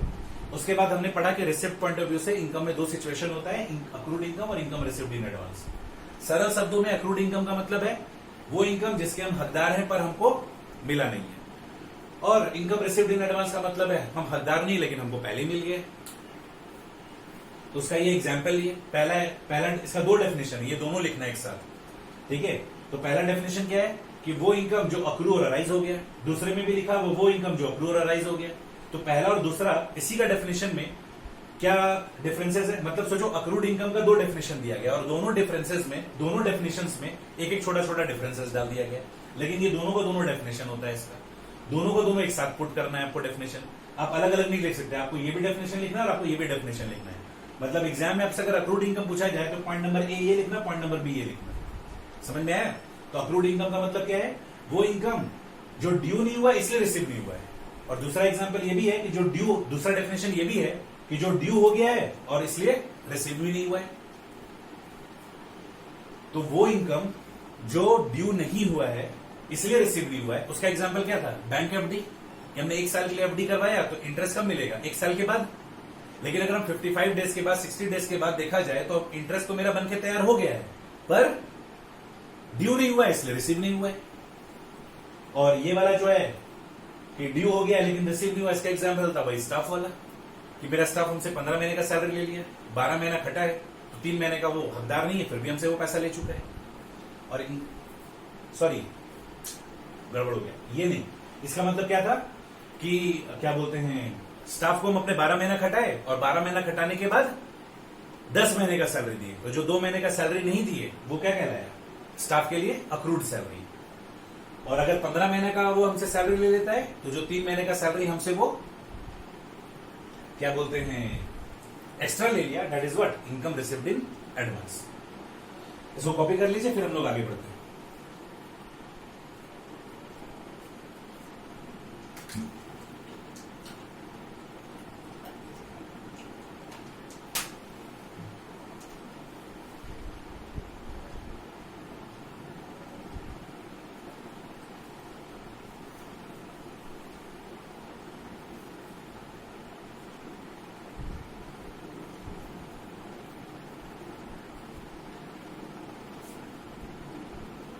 उसके बाद हमने पढ़ा कि रिसिप्ट पॉइंट ऑफ व्यू से इनकम में 2 सिचुएशन होता है, अक्रूड इनकम और इनकम रिसिव्ड इन एडवांस। सरल शब्दों में अक्रूड इनकम का मतलब है वो इनकम जिसके हम हकदार हैं पर हमको मिला नहीं है, और इनकम रिसिव्ड इन एडवांस का मतलब है हम हकदार नहीं लेकिन हमको पहले मिल गए। तो उसका ये एग्जाम्पल लिए पहला इसका 2 डेफिनेशन है, ये दोनों लिखना एक साथ। ठीक है, तो पहला डेफिनेशन क्या है कि वो इनकम जो अक्रू और अराइज हो गया। दूसरे में भी लिखा वो इनकम जो अक्रू और अराइज हो गया। तो पहला और दूसरा इसी का डेफिनेशन में क्या डिफरेंसेस है? मतलब सोचो, अक्रूड इनकम का 2 डेफिनेशन दिया गया और दोनों डेफिनेशंस में एक छोटा छोटा डिफरेंसेस डाल दिया गया, लेकिन ये दोनों का दोनों डेफिनेशन होता है। इसका दोनों को दोनों एक साथ पुट करना है आपको डेफिनेशन। आप अलग अलग नहीं लिख सकते, आपको ये भी डेफिनेशन लिखना है और आपको ये भी डेफिनेशन लिखना है। मतलब एग्जाम में आपसे अगर अक्रूड इनकम पूछा जाए तो पॉइंट नंबर ए ये लिखना, पॉइंट नंबर बी ये लिखना। समझ में आया? तो अक्रूड इनकम का मतलब क्या है? वो इनकम जो ड्यू नहीं हुआ इसलिए रिसीव नहीं हुआ है। और दूसरा एग्जांपल ये भी है कि जो ड्यू, दूसरा डेफिनेशन ये भी है कि जो ड्यू हो गया है और इसलिए रिसीव भी नहीं हुआ है। तो वो इनकम जो ड्यू नहीं हुआ है इसलिए रिसीव नहीं हुआ है, उसका एग्जांपल क्या था? Bank FD. हमने 1 साल के लिए एफडी करवाया तो इंटरेस्ट कब मिलेगा? 1 साल के बाद। लेकिन अगर हम 55 डेज के बाद, 60 डेज के बाद देखा जाए तो इंटरेस्ट तो मेरा बनके तैयार हो गया है, पर ड्यू नहीं हुआ है इसलिए रिसीव नहीं हुआ है। और ये वाला जो है कि ड्यू हो गया लेकिन रिसीव नहीं हुआ, इसका एग्जांपल था भाई स्टाफ वाला, कि मेरा स्टाफ हमसे 15 महीने का सैलरी ले लिया, 12 महीना खटा है, तो 3 महीने का वो हकदार नहीं है, फिर भी हमसे वो पैसा ले चुका है। और सॉरी, गड़बड़ हो गया, ये नहीं। इसका मतलब क्या था कि क्या बोलते हैं, स्टाफ को हम अपने 12 महीना खटाए और 12 महीना खटाने के बाद 10 महीने का सैलरी दिए, तो जो 2 महीने का सैलरी नहीं दिए वो क्या कहलाया? स्टाफ के लिए अक्रूड सैलरी। और अगर 15 महीने का वो हमसे सैलरी ले लेता है तो जो 3 महीने का सैलरी हमसे वो क्या बोलते हैं एक्स्ट्रा ले लिया, that is what? Income received in advance. इसको कॉपी कर लीजिए, फिर हम लोग आगे बढ़ते हैं।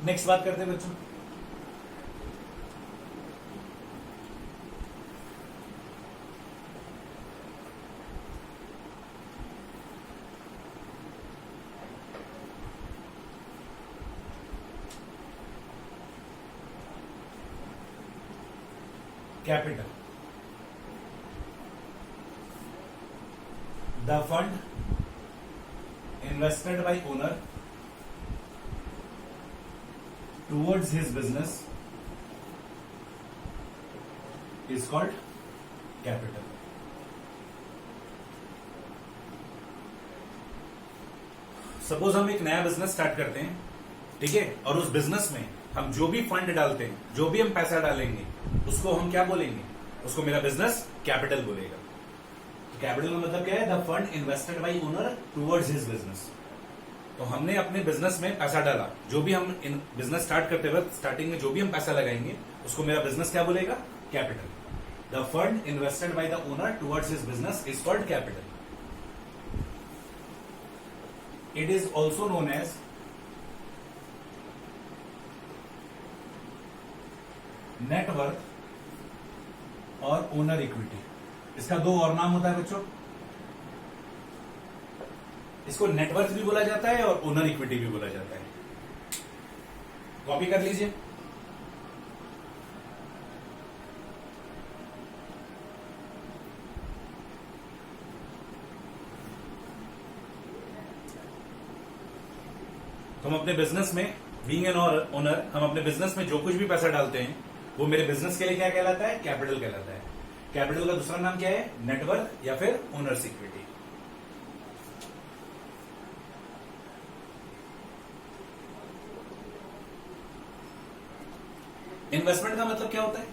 नेक्स्ट बात करते हैं बच्चों, capital. The fund invested bye owner towards his business is called capital. Suppose हम एक नया बिजनेस स्टार्ट करते हैं, ठीक है, और उस बिजनेस में हम जो भी फंड डालते हैं, जो भी हम पैसा डालेंगे, उसको हम क्या बोलेंगे? उसको मेरा बिजनेस कैपिटल बोलेगा। कैपिटल का मतलब क्या है? The fund invested bye owner towards his business. तो हमने अपने बिजनेस में पैसा डाला, जो भी हम बिजनेस स्टार्ट करते वक्त स्टार्टिंग में जो भी हम पैसा लगाएंगे उसको मेरा बिजनेस क्या बोलेगा? Capital. The fund invested by the owner towards his business is called capital. It is also known as net worth और ओनर इक्विटी। इसका 2 और नाम होता है बच्चों, इसको नेटवर्थ भी बोला जाता है और ओनर इक्विटी भी बोला जाता है। कॉपी कर लीजिए। तो हम अपने बिजनेस में बीइंग एन ओनर, हम अपने बिजनेस में जो कुछ भी पैसा डालते हैं वो मेरे बिजनेस के लिए क्या कहलाता है? कैपिटल कहलाता है। कैपिटल का दूसरा नाम क्या है? नेटवर्थ या फिर ओनर्स इक्विटी। इन्वेस्टमेंट का मतलब क्या होता है?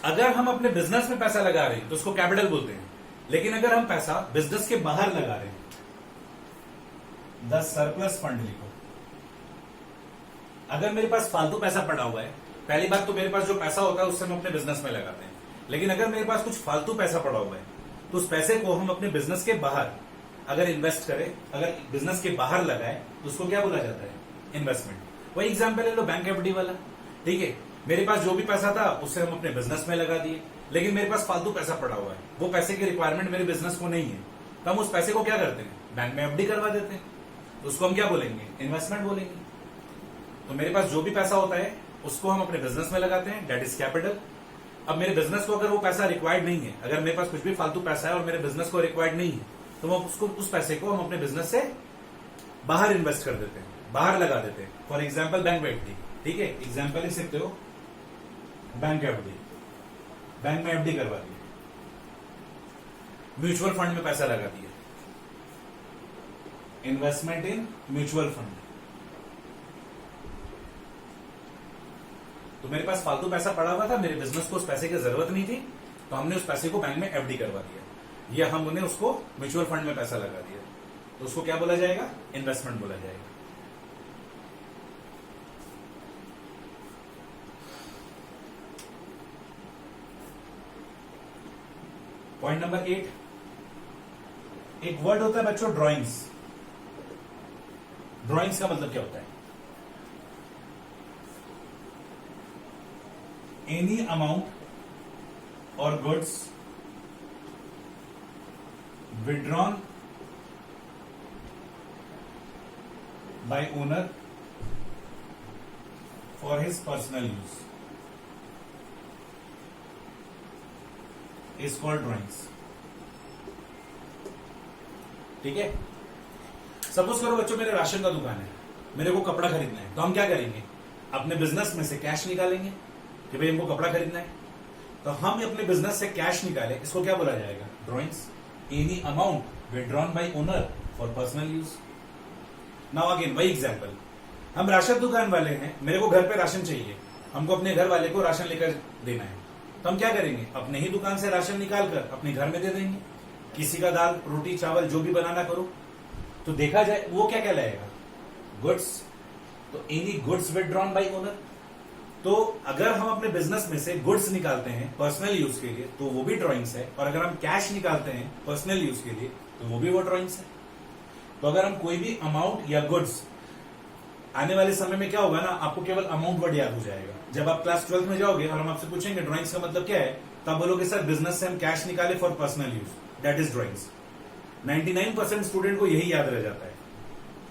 अगर हम अपने बिजनेस में पैसा लगा रहे हैं तो उसको कैपिटल बोलते हैं, लेकिन अगर हम पैसा बिजनेस के बाहर लगा रहे हैं, द सरप्लस फंड लिखो। अगर मेरे पास फालतू पैसा पड़ा हुआ है, पहली बात तो मेरे पास जो पैसा होता है उससे हम अपने बिजनेस में लगाते हैं, लेकिन अगर मेरे पास कुछ फालतू पैसा पड़ा हुआ है तो उस पैसे को हम अपने बिजनेस के बाहर अगर इन्वेस्ट करें, अगर बिजनेस के बाहर लगाए तो उसको क्या बोला जाता है? इन्वेस्टमेंट। वही एग्जाम्पल ले लो बैंक एफडी वाला, ठीक है, मेरे पास जो भी पैसा था उससे हम अपने बिजनेस में लगा दिए, लेकिन मेरे पास फालतू पैसा पड़ा हुआ है, वो पैसे की रिक्वायरमेंट मेरे बिजनेस को नहीं है, तो हम उस पैसे को क्या करते हैं? बैंक में एफडी करवा देते हैं, तो उसको हम क्या बोलेंगे? इन्वेस्टमेंट बोलेंगे। तो मेरे पास जो भी पैसा होता है उसको हम अपने बिजनेस में लगाते हैं, दैट इज कैपिटल। अब मेरे बिजनेस को अगर वो पैसा रिक्वायर्ड नहीं है, अगर मेरे पास कुछ भी फालतू पैसा है और मेरे बिजनेस को रिक्वायर्ड नहीं है, तो वो उसको उस पैसे को हम अपने बिजनेस से बाहर इन्वेस्ट कर देते हैं, बाहर लगा देते हैं। फॉर एग्जाम्पल बैंक में एफडी, ठीक है, एग्जाम्पल लिख सकते हो बैंक एफडी, बैंक में एफडी करवा दी, म्यूचुअल फंड में पैसा लगा दिया, इन्वेस्टमेंट इन म्यूचुअल फंड। तो मेरे पास फालतू पैसा पड़ा हुआ था, मेरे बिजनेस को उस पैसे की जरूरत नहीं थी, तो हमने उस पैसे को बैंक में एफडी करवा दिया, या हमने उसको म्यूचुअल फंड में पैसा लगा दिया, तो उसको क्या बोला जाएगा? इन्वेस्टमेंट बोला जाएगा। पॉइंट नंबर 8, एक वर्ड होता है बच्चों ड्राइंग्स। ड्राइंग्स का मतलब क्या होता है? एनी अमाउंट और goods withdrawn by owner for his personal use is called drawings। ठीक है, सपोज करो बच्चों मेरे राशन का दुकान है, मेरे को कपड़ा खरीदना है, तो हम क्या करेंगे? अपने बिजनेस में से कैश निकालेंगे कि भाई हमको कपड़ा खरीदना है, तो हम अपने बिजनेस से कैश निकाले, इसको क्या बोला जाएगा? Drawings. Any amount withdrawn bye owner for personal use. Now again वही एग्जांपल, हम राशन दुकान वाले हैं, मेरे को घर पे राशन चाहिए, हमको अपने घर वाले को राशन लेकर देना है, तो हम क्या करेंगे? अपने ही दुकान से राशन निकाल कर अपने घर में दे देंगे, किसी का दाल रोटी चावल जो भी बनाना करो। तो देखा जाए वो क्या कहलाएगा? गुड्स। तो any goods withdrawn bye owner. तो अगर हम अपने बिजनेस में से गुड्स निकालते हैं पर्सनल यूज के लिए, तो वो भी ड्रॉइंग्स है, और अगर हम कैश निकालते हैं पर्सनल यूज के लिए, तो वो भी वो ड्रॉइंग्स है। तो अगर हम कोई भी अमाउंट या गुड्स, आने वाले समय में क्या होगा ना, आपको केवल अमाउंट वर्ड याद हो जाएगा। जब आप क्लास 12 में जाओगे और हम आपसे पूछेंगे ड्रॉइंग्स का मतलब क्या है, तब बोलोगे सर बिजनेस से हम कैश निकाले for personal use, that is drawings. 99% student को यही याद रह जाता है।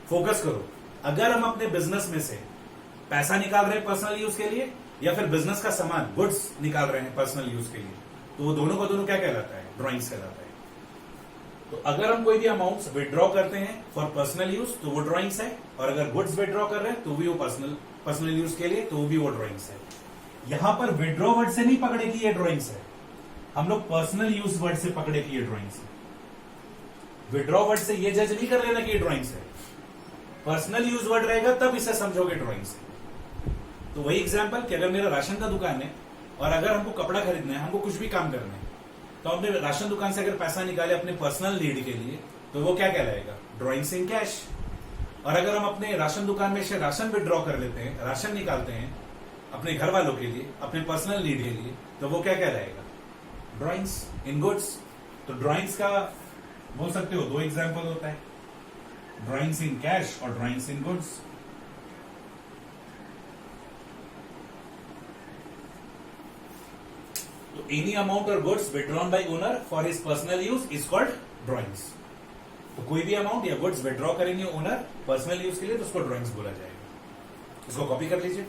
फोकस करो, अगर हम अपने बिजनेस में से पैसा निकाल रहे हैं पर्सनल यूज के लिए, या फिर बिजनेस का सामान गुड्स निकाल रहे हैं पर्सनल यूज के लिए, तो वो दोनों का दोनों क्या कहलाता है? ड्रॉइंग्स कहलाता है। तो अगर हम कोई भी अमाउंट विड्रॉ करते हैं फॉर पर्सनल यूज, तो वो ड्रॉइंग्स है, और अगर गुड्स विड्रॉ कर रहे हैं तो भी वो पर्सनल यूज के लिए, तो वो भी वो ड्रॉइंग्स है। यहां पर विड्रॉ वर्ड से नहीं पकड़े कि ये ड्रॉइंग्स है, हम लोग पर्सनल यूज वर्ड से पकड़े कि ये ड्रॉइंग्स है। विड्रॉ वर्ड से ये जज नहीं कर लेना कि ये ड्रॉइंग्स है, पर्सनल यूज वर्ड रहेगा तब इसे समझोगे ड्रॉइंग्स है। तो वही एग्जाम्पल कि अगर मेरा राशन का दुकान है और अगर हमको कपड़ा खरीदना है, हमको कुछ भी काम करना है, तो अपने राशन दुकान से अगर पैसा निकाले अपने पर्सनल नीड के लिए, तो वो क्या कहलाएगा? Drawings in cash. और अगर हम अपने राशन दुकान में से राशन विड्रॉ कर लेते हैं, राशन निकालते हैं अपने घर वालों के लिए, अपने पर्सनल नीड के लिए, तो वो क्या कहलाएगा? ड्रॉइंग्स इन गुड्स। तो ड्रॉइंग्स का बोल सकते हो दो एग्जाम्पल होता है, ड्रॉइंग्स इन कैश और ड्रॉइंग्स इन गुड्स। तो एनी अमाउंट और goods withdrawn bye owner for his personal use is called drawings. तो कोई भी अमाउंट या गुड्स विड्रॉ करेंगे ओनर पर्सनल यूज के लिए, तो उसको ड्रॉइंग्स बोला जाएगा। इसको कॉपी कर लीजिए।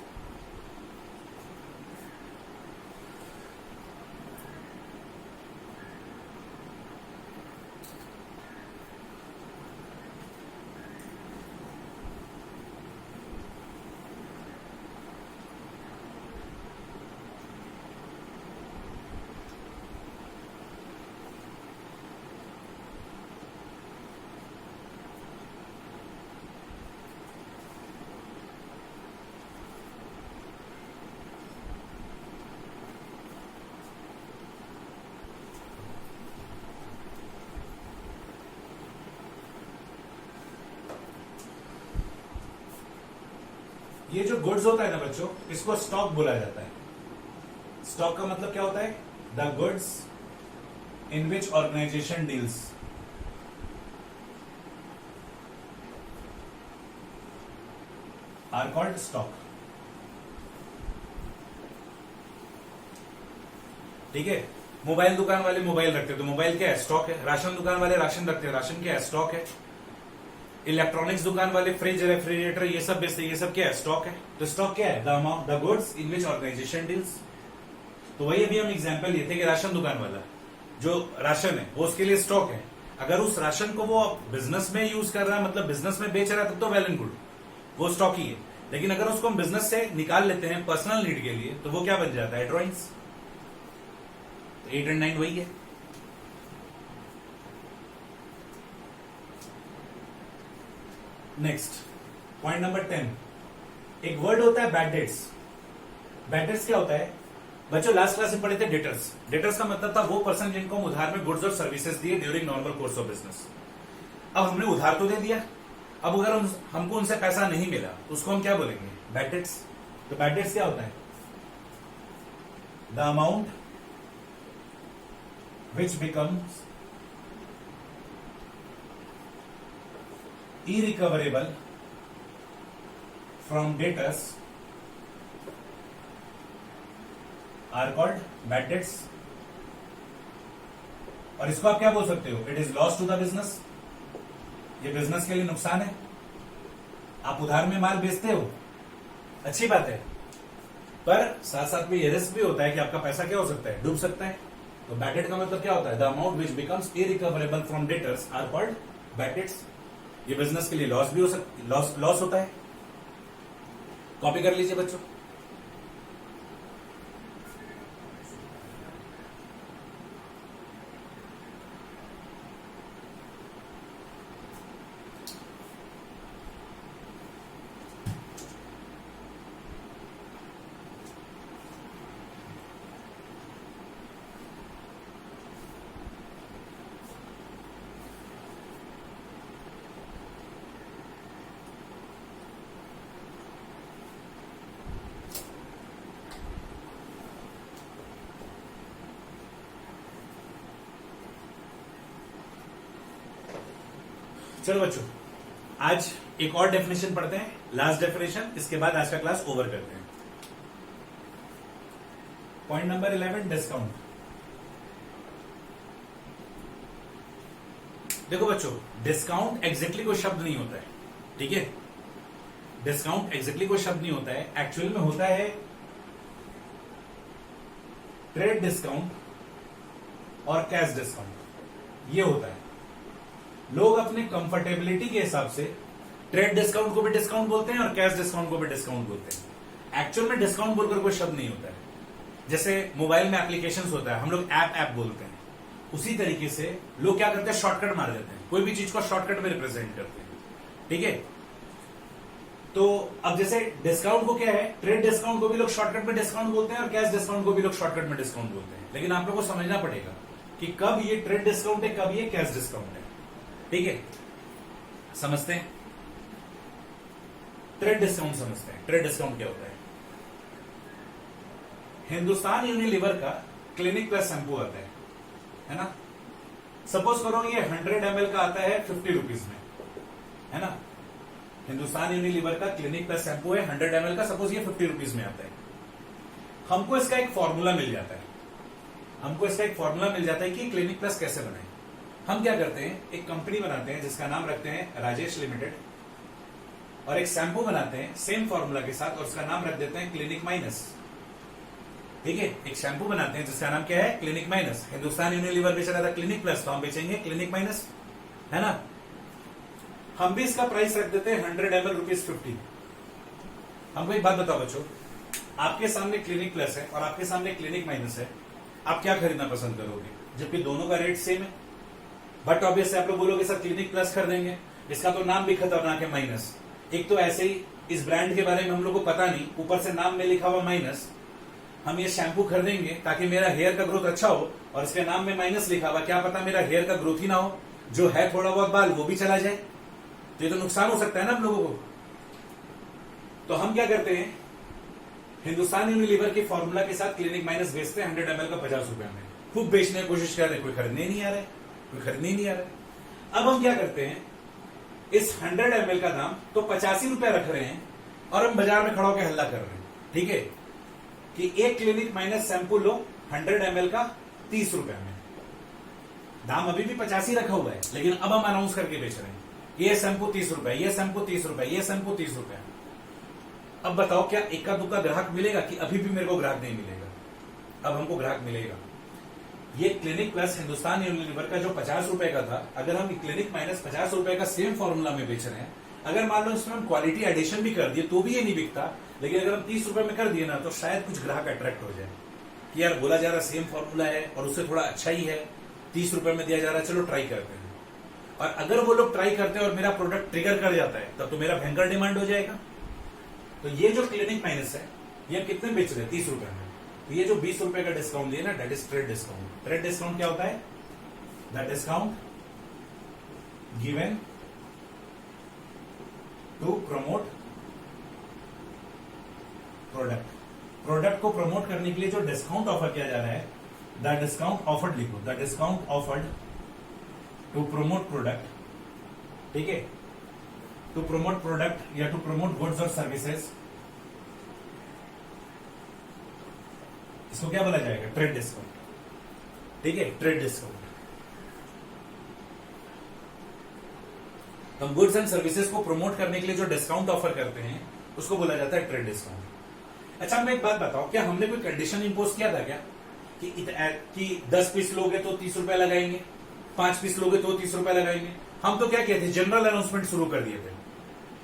ये जो गुड्स होता है ना बच्चों, इसको स्टॉक बोला जाता है। स्टॉक का मतलब क्या होता है? The goods in which organisation deals. Are called stock. ठीक है, मोबाइल दुकान वाले मोबाइल रखते हैं, तो मोबाइल क्या है? स्टॉक है। राशन दुकान वाले राशन रखते हैं, राशन क्या है? स्टॉक है। इलेक्ट्रॉनिक्स दुकान वाले फ्रिज, रेफ्रिजरेटर ये सब बेचते हैं, ये सब क्या है? स्टॉक है। तो स्टॉक क्या है? The amount, the goods in which organisation deals. तो वही अभी हम एग्जांपल लेते हैं कि राशन दुकान वाला जो राशन है वो उसके लिए स्टॉक है। अगर उस राशन को वो बिजनेस में यूज कर रहा है, मतलब बिजनेस में बेच रहा है, तब तो वेल एंड गुड, वो स्टॉक ही है। लेकिन अगर उसको हम बिजनेस से निकाल लेते हैं पर्सनल नीड के लिए, तो वो क्या बन जाता है? ड्रॉइंग्स। 8 और 9 वही है। नेक्स्ट पॉइंट नंबर 10, एक वर्ड होता है बैड डेट्स। बैड डेट्स क्या होता है बच्चों? लास्ट क्लास में पढ़े थे डेटर्स। डेटर्स का मतलब था वो पर्सन जिनको हम उधार में गुड्स और सर्विसेज दिए during normal course of business. अब हमने उधार तो दे दिया, अब अगर हमको उनसे पैसा नहीं मिला तो उसको हम क्या बोलेंगे? Bad debts. तो बैड डेट्स क्या होता है? The amount which becomes irrecoverable from debtors are called bad debts। और इसको आप क्या बोल सकते हो? It is loss to the business. ये बिजनेस के लिए नुकसान है। आप उधार में माल बेचते हो, अच्छी बात है, पर साथ साथ में ये रिस्क भी होता है कि आपका पैसा क्या हो सकता है? डूब सकता है। तो बैड डेट का मतलब क्या होता है? The amount which becomes irrecoverable from debtors are called bad debts. ये बिजनेस के लिए लॉस भी हो सकता, लॉस होता है। कॉपी कर लीजिए बच्चों। चलो बच्चों, आज एक और डेफिनेशन पढ़ते हैं, लास्ट डेफिनेशन, इसके बाद आज का क्लास ओवर करते हैं। Point number 11, discount. देखो बच्चों, डिस्काउंट एग्जैक्टली कोई शब्द नहीं होता है, ठीक है? डिस्काउंट एग्जैक्टली कोई शब्द नहीं होता है, एक्चुअल में होता है ट्रेड डिस्काउंट और कैश डिस्काउंट। ये होता है, लोग अपने कंफर्टेबिलिटी के हिसाब से ट्रेड डिस्काउंट को भी डिस्काउंट बोलते हैं और कैश डिस्काउंट को भी डिस्काउंट बोलते हैं। एक्चुअल में डिस्काउंट बोलकर कोई शब्द नहीं होता है। जैसे मोबाइल में एप्लीकेशंस होता है, हम लोग ऐप बोलते हैं, उसी तरीके से लोग क्या करते हैं? शॉर्टकट मार देते हैं, कोई भी चीज को शॉर्टकट में रिप्रेजेंट करते हैं, ठीक है? तो अब जैसे डिस्काउंट को क्या है, ट्रेड डिस्काउंट को भी लोग शॉर्टकट में डिस्काउंट बोलते हैं और कैश डिस्काउंट को भी लोग शॉर्टकट में डिस्काउंट बोलते हैं। लेकिन आप लोग को समझना पड़ेगा कि कब ये ट्रेड डिस्काउंट है, कब ये कैश डिस्काउंट है, ठीक है? समझते हैं? ट्रेड डिस्काउंट समझते हैं। ट्रेड डिस्काउंट क्या होता है? हिंदुस्तान यूनिलीवर का क्लिनिक प्लस शैंपू आता है ना? सपोज करो ये 100 ml का आता है 50 रुपीज में, है ना? हिंदुस्तान यूनिलीवर का क्लिनिक प्लस शैंपू है 100 ml का, सपोज ये 50 रुपीज में आता है। हमको इसका एक फॉर्मूला मिल जाता है, कि क्लिनिक प्लस कैसे बनाए। हम क्या करते हैं, एक कंपनी बनाते हैं जिसका नाम रखते हैं राजेश लिमिटेड, और एक शैंपू बनाते हैं सेम फॉर्मूला के साथ और उसका नाम रख देते हैं क्लिनिक माइनस, ठीक है? एक शैंपू बनाते हैं जिसका नाम क्या है? Clinic minus. हिंदुस्तान यूनिलीवर बेच रहा था क्लिनिक प्लस, तो हम बेचेंगे क्लिनिक माइनस, है ना? हम भी इसका प्राइस रख देते हैं 100 ml ₹50। हमको एक बात बताओ बच्चों, आपके सामने क्लिनिक प्लस है और आपके सामने क्लिनिक माइनस है, आप क्या खरीदना पसंद करोगे? जबकि दोनों का रेट सेम है। बट ऑब्वियस आप लोग बोलोगे सर क्लिनिक प्लस खरीदेंगे, इसका तो नाम भी खतरनाक है, माइनस। एक तो ऐसे ही इस ब्रांड के बारे में हम लोग को पता नहीं, ऊपर से नाम में लिखा हुआ माइनस। हम ये शैम्पू खरीदेंगे ताकि मेरा हेयर का ग्रोथ अच्छा हो, और इसके नाम में माइनस लिखा हुआ, क्या पता मेरा हेयर का ग्रोथ ही ना हो, जो है थोड़ा बहुत बाल वो भी चला जाए, तो ये तो नुकसान हो सकता है ना आप लोगों को। तो हम क्या करते हैं, हिंदुस्तान यूनिलीवर के फॉर्मूला के साथ क्लिनिक माइनस बेचते हैं 100 ml का 50 रुपए में, खूब बेचने की कोशिश कर रहे हैं, कोई खरीदने नहीं आ रहा है, अब हम क्या करते हैं, इस 100 ml का दाम तो 85 रुपए रख रहे हैं और हम बाजार में खड़ा होकर हल्ला कर रहे हैं, ठीक है, कि एक क्लिनिक माइनस शैंपू लो 100 ml का 30 रुपए में। दाम अभी भी 85 रखा हुआ है, लेकिन अब हम अनाउंस करके बेच रहे हैं ये शैम्पू 30 रुपए, ये शैम्पू 30 रुपए, ये शैम्पू 30 रुपए। अब बताओ क्या इक्का दुक्का ग्राहक मिलेगा कि अभी भी मेरे को ग्राहक नहीं मिलेगा? अब हमको ग्राहक मिलेगा। ये क्लिनिक प्लस हिंदुस्तान यूनिलीवर का जो 50 रुपए का था, अगर हम क्लिनिक माइनस 50 रुपए का सेम फॉर्मूला में बेच रहे हैं, अगर मान लो इसमें हम क्वालिटी एडिशन भी कर दिए तो भी ये नहीं बिकता, लेकिन अगर हम 30 रुपए में कर दिए ना तो शायद कुछ ग्राहक अट्रैक्ट हो जाए कि यार बोला जा रहा सेम फॉर्मूला है और उससे थोड़ा अच्छा ही है, 30 रुपए में दिया जा रहा है, चलो ट्राई करते हैं। और अगर वो लोग ट्राई करते हैं और मेरा प्रोडक्ट ट्रिगर कर जाता है तब तो मेरा भयंकर डिमांड हो जाएगा। तो ये जो क्लिनिक माइनस है ये कितने बेच रहे हैं? 30 रुपए में। तो ये जो 20 रुपए का डिस्काउंट दिया ना, that is trade discount. Trade discount क्या होता है? The discount given to promote product. Product को प्रमोट करने के लिए जो डिस्काउंट ऑफर किया जा रहा है, द डिस्काउंट ऑफर्ड लिखो, the discount offered to promote product, ठीक है, टू प्रमोट प्रोडक्ट या टू प्रमोट गुड्स और सर्विसेज, इसको क्या बोला जाएगा? ट्रेड डिस्काउंट, ठीक है, ट्रेड डिस्काउंट। हम गुड्स एंड सर्विसेज को प्रमोट करने के लिए जो डिस्काउंट ऑफर करते हैं उसको बोला जाता है ट्रेड डिस्काउंट। अच्छा, मैं एक बात बताओ, क्या हमने कोई कंडीशन इंपोज किया था क्या कि 10 पीस लोगे तो 30 रुपए लगाएंगे, 5 पीस लोगे तो 30 रुपए लगाएंगे? हम तो क्या कहते, जनरल अनाउंसमेंट शुरू कर दिए थे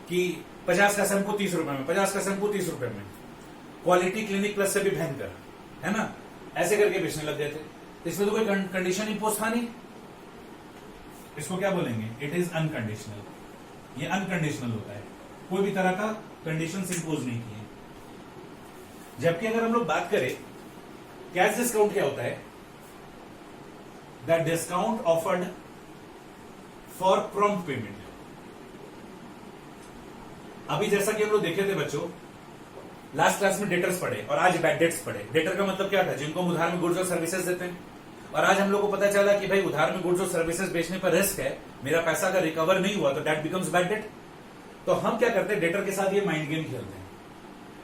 कि 50 का शैम्पू 30 रुपए में, 50 का शैम्पू 30 रुपए में, क्वालिटी क्लिनिक प्लस से भी भयंकर, है ना, ऐसे करके बेचने लग गए थे। तो इसमें तो कोई कंडीशन इंपोज था नहीं। इसको क्या बोलेंगे? It is unconditional. ये अनकंडीशनल होता है, कोई भी तरह का कंडीशन इंपोज नहीं किए। जबकि अगर हम लोग बात करें कैश डिस्काउंट क्या होता है? The discount offered for prompt payment. अभी जैसा कि हम लोग देखे थे बच्चों, लास्ट क्लास में डेटर्स पढ़े और आज बैड डेट्स पढ़े। डेटर का मतलब क्या था? जिनको हम उधार में गुड्स और सर्विसेज देते हैं। और आज हम लोग को पता चला कि भाई उधार में गुड्स और सर्विसेज बेचने पर रिस्क है, मेरा पैसा अगर रिकवर नहीं हुआ तो दैट बिकम्स बैड डेट। तो हम क्या करते हैं? डेटर के साथ ये माइंड गेम खेलते हैं।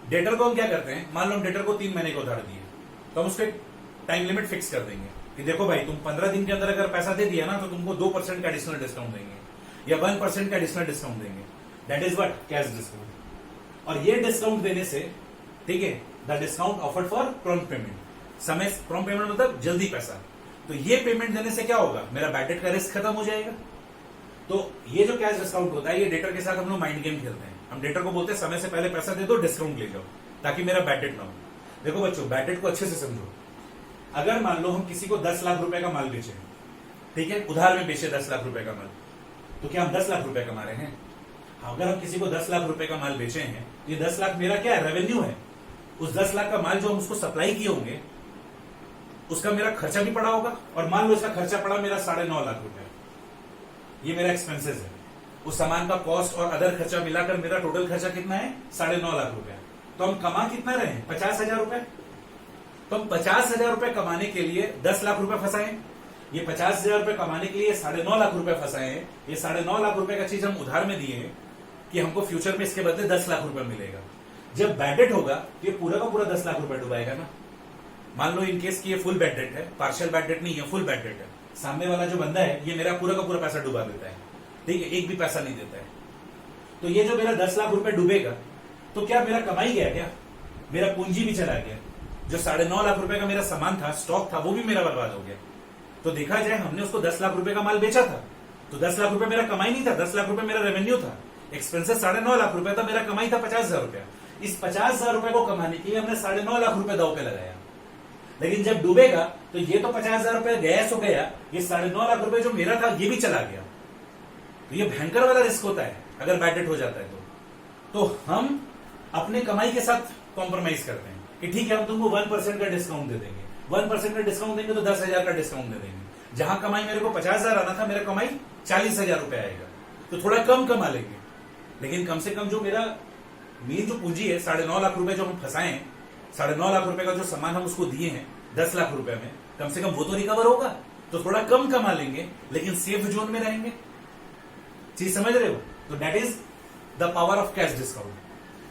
डेटर को हम क्या करते हैं? मान लो हम डेटर को 3 महीने का उधार दिए तो हम उसको एक टाइम लिमिट फिक्स कर देंगे कि देखो भाई, तुम 15 दिन के अंदर अगर पैसा दे दिया ना तो तुमको 2% का एडिशनल डिस्काउंट देंगे या 1% का एडिशनल डिस्काउंट देंगे। That is what? Cash discount. और ये डिस्काउंट देने से, ठीक है, the discount offered for prompt payment. समय प्रॉम्प्ट पेमेंट मतलब जल्दी पैसा। तो ये पेमेंट देने से क्या होगा? मेरा बैड डेट का रिस्क खत्म हो जाएगा। तो ये जो कैश डिस्काउंट होता है, ये डेटर के साथ हम लोग माइंड गेम खेलते हैं। हम डेटर को बोलते हैं समय से पहले पैसा दे दो, डिस्काउंट ले जाओ ताकि मेरा बैड डेट ना हो। देखो बच्चों, बैड डेट को अच्छे से समझो। अगर मान लो हम किसी को 10 लाख रुपए का माल बेचे, ठीक है, उधार में बेचे 10 लाख रुपए का माल, तो क्या हम 10 लाख रुपए कमा रहे हैं? अगर हम किसी को 10 लाख रुपए का माल बेचे हैं, ये 10 लाख मेरा क्या है? रेवेन्यू है। उस 10 लाख का माल जो हम उसको सप्लाई किए होंगे उसका मेरा खर्चा भी पड़ा होगा, और मान लो इसका खर्चा पड़ा मेरा 9.5 लाख रुपए, ये मेरा एक्सपेंसेस है। उस सामान का कॉस्ट और अदर खर्चा मिलाकर मेरा टोटल खर्चा कितना है? 9.5 लाख रुपए। तो हम कमा कितना रहे हैं? 50,000 रुपए। तो हम 50,000 रुपए कमाने के लिए 10 लाख रुपए फंसाए। ये 50,000 रुपए कमाने के लिए 9.5 लाख रुपए फंसाए हैं। ये 9.5 लाख रुपए का चीज हम उधार में दिए हैं कि हमको फ्यूचर में इसके बदले 10 लाख रुपए मिलेगा। जब बैड डेट होगा तो ये पूरा का पूरा 10 लाख रुपए डुबाएगा ना। मान लो इनकेस की ये फुल बैड डेट है, पार्शियल बैड डेट नहीं है, फुल बैड डेट है, सामने वाला जो बंदा है ये मेरा पूरा का पूरा पैसा डुबा देता है, ठीक है, एक भी पैसा नहीं देता है। तो ये जो मेरा 10 लाख रुपए डूबेगा तो क्या मेरा कमाई गया? क्या मेरा पूंजी भी चला गया? जो 9.5 लाख रुपए का मेरा सामान था, स्टॉक था, वो भी मेरा बर्बाद हो गया। तो देखा जाए हमने उसको 10 लाख रुपए का माल बेचा था तो 10 लाख रुपए मेरा कमाई नहीं था, 10 लाख रुपए मेरा रेवेन्यू था। एक्सपेंसेस 9.5 लाख रुपए था, मेरा कमाई था 50,000 रुपया। इस 50,000 रुपए को कमाने के लिए हमने 9.5 लाख रुपए दाव पे लगाया। लेकिन जब डूबेगा तो ये तो 50,000 रुपए गया सो गया, ये 9.5 लाख रुपए जो मेरा था ये भी चला गया। तो ये भयंकर वाला रिस्क होता है अगर बैड डेट हो जाता है तो हम अपने कमाई के साथ कॉम्प्रोमाइज करते हैं कि ठीक है, हम तुमको 1% का डिस्काउंट दे देंगे। 1% का डिस्काउंट देंगे तो 10,000 का डिस्काउंट दे देंगे। जहां कमाई मेरे को 50,000 आना था, मेरा कमाई 40,000 रुपए आएगा, तो थोड़ा कम कमा लेंगे। लेकिन कम से कम जो मेरा मेन जो पूंजी है 9.5 लाख रुपए जो हम फंसाए हैं, 9.5 लाख रुपए का जो सामान हम उसको दिए हैं 10 लाख रुपए में, कम से कम वो तो रिकवर होगा। तो थोड़ा कम कमा लेंगे लेकिन सेफ जोन में रहेंगे। चीज समझ रहे हो? तो that is the power of cash discount.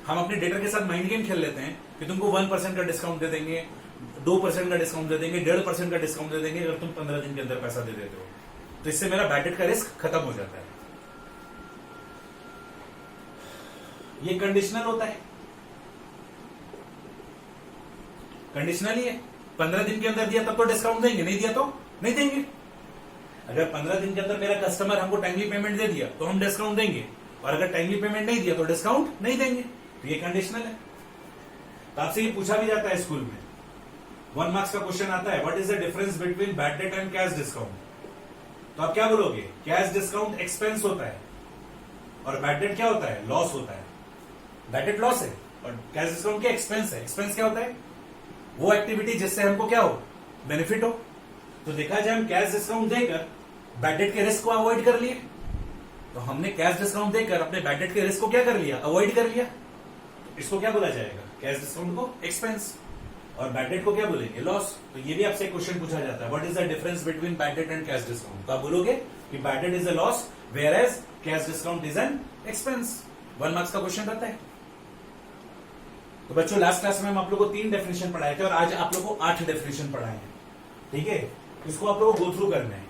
हम अपने डेटर के साथ माइंड गेम खेल लेते हैं कि तुमको 1% का डिस्काउंट दे देंगे, 2% का डिस्काउंट दे देंगे, 1.5% का डिस्काउंट दे देंगे अगर तुम 15 दिन के अंदर पैसा दे देते हो। तो इससे मेरा बैड डेट का रिस्क खत्म हो जाता है। ये कंडीशनल होता है, कंडीशनल ही है। 15 दिन के अंदर दिया तब तो डिस्काउंट देंगे, नहीं दिया तो नहीं देंगे। अगर 15 दिन के अंदर मेरा कस्टमर हमको टाइमली पेमेंट दे दिया तो हम डिस्काउंट देंगे, और अगर टाइमली पेमेंट नहीं दिया तो डिस्काउंट नहीं देंगे। तो ये कंडीशनल है। तो आपसे ये पूछा भी जाता है स्कूल में, 1 मार्क्स का क्वेश्चन आता है, what is the difference between bad debt and cash discount. तो आप क्या बोलोगे, कैश डिस्काउंट एक्सपेंस होता है और बैड डेट क्या होता है, लॉस होता है। बैड डेट लॉस है और कैश डिस्काउंट क्या एक्सपेंस है। एक्सपेंस क्या होता है, वो एक्टिविटी जिससे हमको क्या हो, बेनिफिट हो। तो देखा जाए हम कैश डिस्काउंट देकर बैड डेट के रिस्क को अवॉइड कर लिए, तो हमने कैश डिस्काउंट देकर अपने बैड डेट के रिस्क को क्या कर लिया, अवॉइड कर लिया। तो इसको क्या बोला जाएगा, कैश डिस्काउंट को एक्सपेंस, और बैड डेट को क्या बोलेंगे, लॉस। तो ये भी आपसे क्वेश्चन पूछा जाता है, what is the difference between bad debt and cash discount. तो आप बोलोगे कि bad debt is a loss whereas cash discount is an expense. 1 marks का क्वेश्चन रहता है। तो बच्चों लास्ट क्लास में हम आप लोग को 3 डेफिनेशन पढ़ाए थे और आज आप लोग को 8 डेफिनेशन पढ़ाए हैं, ठीक है। इसको आप लोग को गो थ्रू करना है।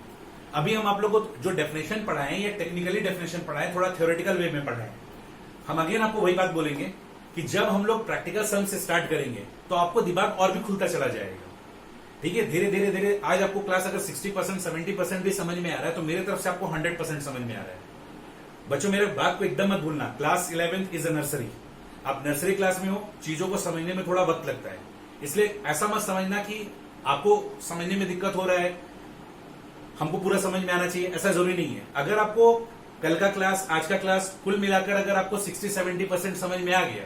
अभी हम आप लोग को जो डेफिनेशन पढ़ाए हैं, ये टेक्निकली डेफिनेशन पढ़ाए, थोड़ा थ्योरेटिकल वे में पढ़ाए। हम अगेन आपको वही बात बोलेंगे कि जब हम लोग प्रैक्टिकल सम से स्टार्ट करेंगे तो आपको दिमाग और भी खुलता चला जाएगा, ठीक है। धीरे धीरे धीरे आज आपको क्लास अगर 60% 70% भी समझ में आ रहा है तो मेरे तरफ से आपको 100% समझ में आ रहा है। बच्चों मेरे बात को एकदम मत भूलना, class 11th is a nursery. आप नर्सरी क्लास में हो, चीजों को समझने में थोड़ा वक्त लगता है, इसलिए ऐसा मत समझना कि आपको समझने में दिक्कत हो रहा है, हमको पूरा समझ में आना चाहिए, ऐसा जरूरी नहीं है। अगर आपको कल का क्लास, आज का क्लास कुल मिलाकर अगर आपको 60-70% समझ में आ गया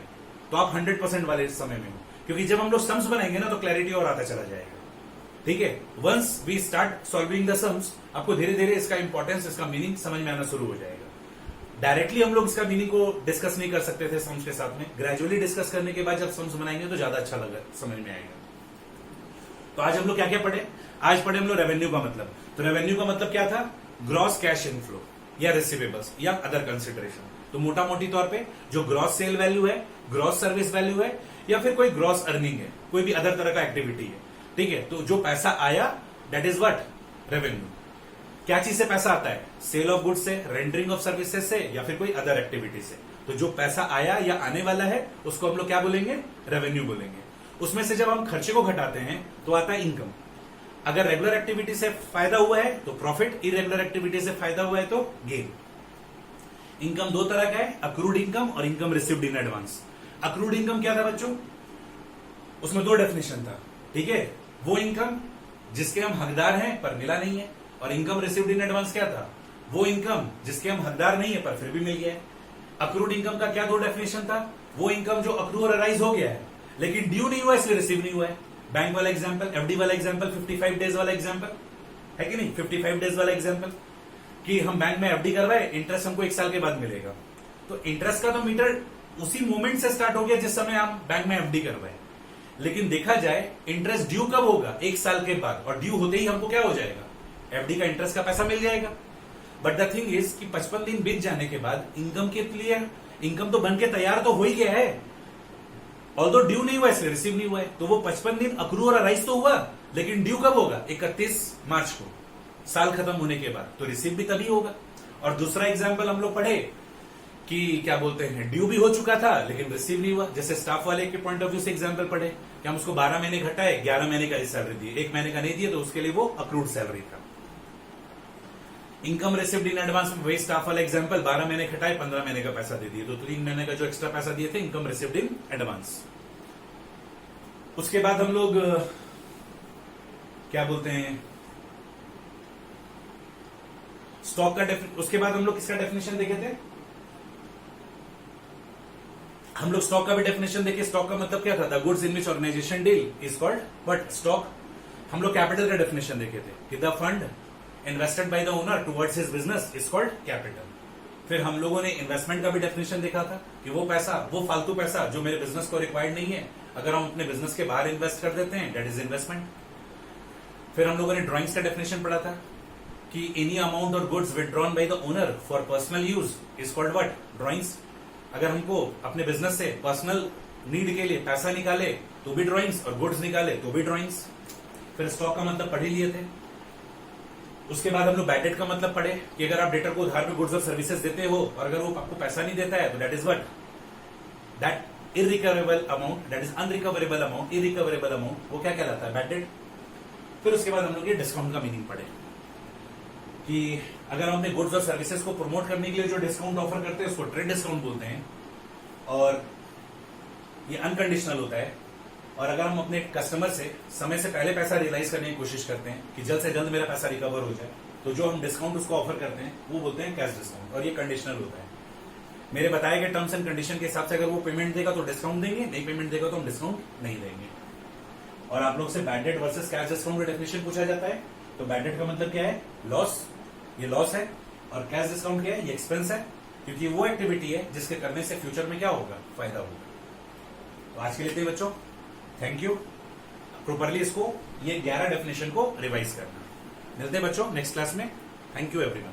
तो आप 100% वाले समय में हो, क्योंकि जब हम लोग सम्स बनाएंगे ना तो क्लैरिटी और आता चला जाएगा, ठीक है। Once we start solving the sums, आपको धीरे धीरे इसका इंपॉर्टेंस, इसका मीनिंग समझ में आना शुरू हो जाएगा। डायरेक्टली हम लोग इसका मीनिंग को डिस्कस नहीं कर सकते थे सम्स के साथ में, ग्रेजुअली डिस्कस करने के बाद जब सम्स बनाएंगे तो ज्यादा अच्छा लगा, समझ में आएगा। तो आज हम लोग क्या क्या पढ़े, आज पढ़े हम लोग रेवेन्यू का मतलब। तो रेवेन्यू का मतलब क्या था, ग्रॉस कैश इनफ्लो या रिसीवेबल्स या अदर कंसिडरेशन। तो मोटा मोटी तौर पे जो ग्रॉस सेल वैल्यू है, ग्रॉस सर्विस वैल्यू है, या फिर कोई ग्रॉस अर्निंग है, कोई भी अदर तरह का एक्टिविटी है, ठीक है। तो जो पैसा आया दैट इज व्हाट, रेवेन्यू। क्या चीज से पैसा आता है, सेल ऑफ गुड्स से, रेंडरिंग ऑफ सर्विसेज से, या फिर कोई अदर एक्टिविटी से। तो जो पैसा आया या आने वाला है उसको हम लोग क्या बोलेंगे, रेवेन्यू बोलेंगे। उसमें से जब हम खर्चे को घटाते हैं तो आता है इनकम। अगर रेगुलर एक्टिविटी से फायदा हुआ है तो प्रॉफिट, इरेगुलर एक्टिविटी से फायदा हुआ है तो गेन। इनकम 2 तरह का है, अक्रूड इनकम और income received in advance. Accrued income क्या था बच्चों, उसमें 2 डेफिनेशन था, ठीक है। वो इनकम जिसके हम हकदार हैं पर मिला नहीं है, और इनकम रिसीव्ड इन एडवांस क्या था, वो इनकम जिसके हम हकदार नहीं है पर फिर भी मिल गया है। अक्रूड इनकम का क्या 2 डेफिनेशन था, वो इनकम जो अक्रू और अराइज हो गया है लेकिन ड्यू नहीं हुआ इसलिए रिसीव नहीं हुआ है। बैंक वाला एग्जांपल, एफडी वाला एग्जांपल, 55 डेज वाला एग्जांपल है कि नहीं, 55 डेज वाला एग्जांपल कि हम बैंक में एफडी करवाए, इंटरेस्ट हमको 1 साल के बाद मिलेगा। तो इंटरेस्ट का तो मीटर उसी मोमेंट से स्टार्ट हो गया जिस समय हम बैंक में एफडी करवाए, लेकिन देखा जाए इंटरेस्ट ड्यू कब होगा, 1 साल के बाद, और ड्यू होते ही हमको क्या हो जाएगा, एफडी का इंटरेस्ट का पैसा मिल जाएगा। बट द थिंग इज कि 55 दिन बीत जाने के बाद इनकम के लिए इनकम तो बन के तैयार तो हो ही गया है, ऑल्दो ड्यू नहीं हुआ इसलिए रिसीव नहीं हुआ है। तो वो 55 दिन अक्रू और अराइज तो हुआ, लेकिन ड्यू कब होगा, 31 मार्च को, साल खत्म होने के बाद, तो रिसीव भी तभी होगा। और दूसरा एग्जाम्पल हम लोग पढ़े कि क्या बोलते हैं, ड्यू भी हो चुका था लेकिन रिसीव नहीं हुआ। जैसे स्टाफ वाले के पॉइंट ऑफ व्यू से एग्जाम्पल पढ़े कि हम उसको 12 महीने घटाए, 11 महीने का सैलरी दिए, 1 महीने का नहीं दिए तो उसके लिए वो अक्रूड सैलरी था। इनकम रिसीव्ड इन एडवांस में वही स्टाफ वाला एग्जांपल, 12 महीने घटाए, 15 महीने का पैसा दे दिए, तो 3 महीने का जो एक्स्ट्रा पैसा दिए थे इनकम रिसीव्ड इन एडवांस। उसके बाद हम लोग क्या बोलते हैं, स्टॉक का उसके बाद हम लोग किसका डेफिनेशन देखे थे, हम लोग स्टॉक का भी डेफिनेशन देखे। स्टॉक का मतलब क्या था, the goods in which organisation deal is called what, stock. हम लोग कैपिटल का डेफिनेशन देखे थे कि the fund invested by the owner towards his business is called capital. फिर हम लोगों ने इन्वेस्टमेंट का भी डेफिनेशन देखा था कि वो पैसा, वो फालतू पैसा जो मेरे बिजनेस को रिक्वायर्ड नहीं है, अगर हम अपने बिजनेस के बाहर इन्वेस्ट कर देते हैं दैट इज इन्वेस्टमेंट। फिर हम लोगों ने ड्राइंग्स का डेफिनेशन पढ़ा था कि एनी अमाउंट और goods withdrawn bye the owner for personal use is called what, drawings. अगर हमको अपने बिजनेस से पर्सनल नीड के लिए पैसा निकाले तो भी ड्राइंग्स, और गुड्स निकाले तो भी ड्राइंग्स। फिर स्टॉक का मतलब पढ़ ही लिए थे। उसके बाद हम लोग बैड डेट का मतलब पढ़े कि अगर आप डेटर को उधार पे गुड्स और सर्विसेज देते हो और अगर वो आपको पैसा नहीं देता है तो that is what, that irrecoverable amount, that is unrecoverable amount, irrecoverable amount, वो क्या कहलाता है? Bad debt. फिर उसके बाद हम लोग ये डिस्काउंट का मीनिंग पढ़े कि अगर हम अपने गुड्स और सर्विसेज को प्रमोट करने के लिए जो डिस्काउंट ऑफर करते हैं उसको ट्रेड डिस्काउंट बोलते हैं, और ये अनकंडीशनल होता है। और अगर हम अपने कस्टमर से समय से पहले पैसा रियलाइज करने की कोशिश करते हैं कि जल्द से जल्द मेरा पैसा रिकवर हो जाए, तो जो हम डिस्काउंट उसको ऑफर करते हैं वो बोलते हैं कैश डिस्काउंट, और ये कंडीशनल होता है। मेरे बताए गए टर्म्स एंड कंडीशन के हिसाब से अगर वो पेमेंट देगा तो डिस्काउंट देंगे, नहीं पेमेंट देगा तो हम डिस्काउंट नहीं देंगे। और आप लोग से bad debt versus cash discount का डेफिनेशन पूछा जाता है, तो बैड डेट का मतलब क्या है? लॉस, ये लॉस है। और कैश डिस्काउंट क्या है? ये एक्सपेंस है, क्योंकि वो एक्टिविटी है जिसके करने से फ्यूचर में क्या होगा? फायदा होगा। तो आज के लिए इतने बच्चों, थैंक यू। प्रॉपरली इसको ये 11 डेफिनेशन को रिवाइज करना। मिलते हैं बच्चों नेक्स्ट क्लास में। Thank you everyone.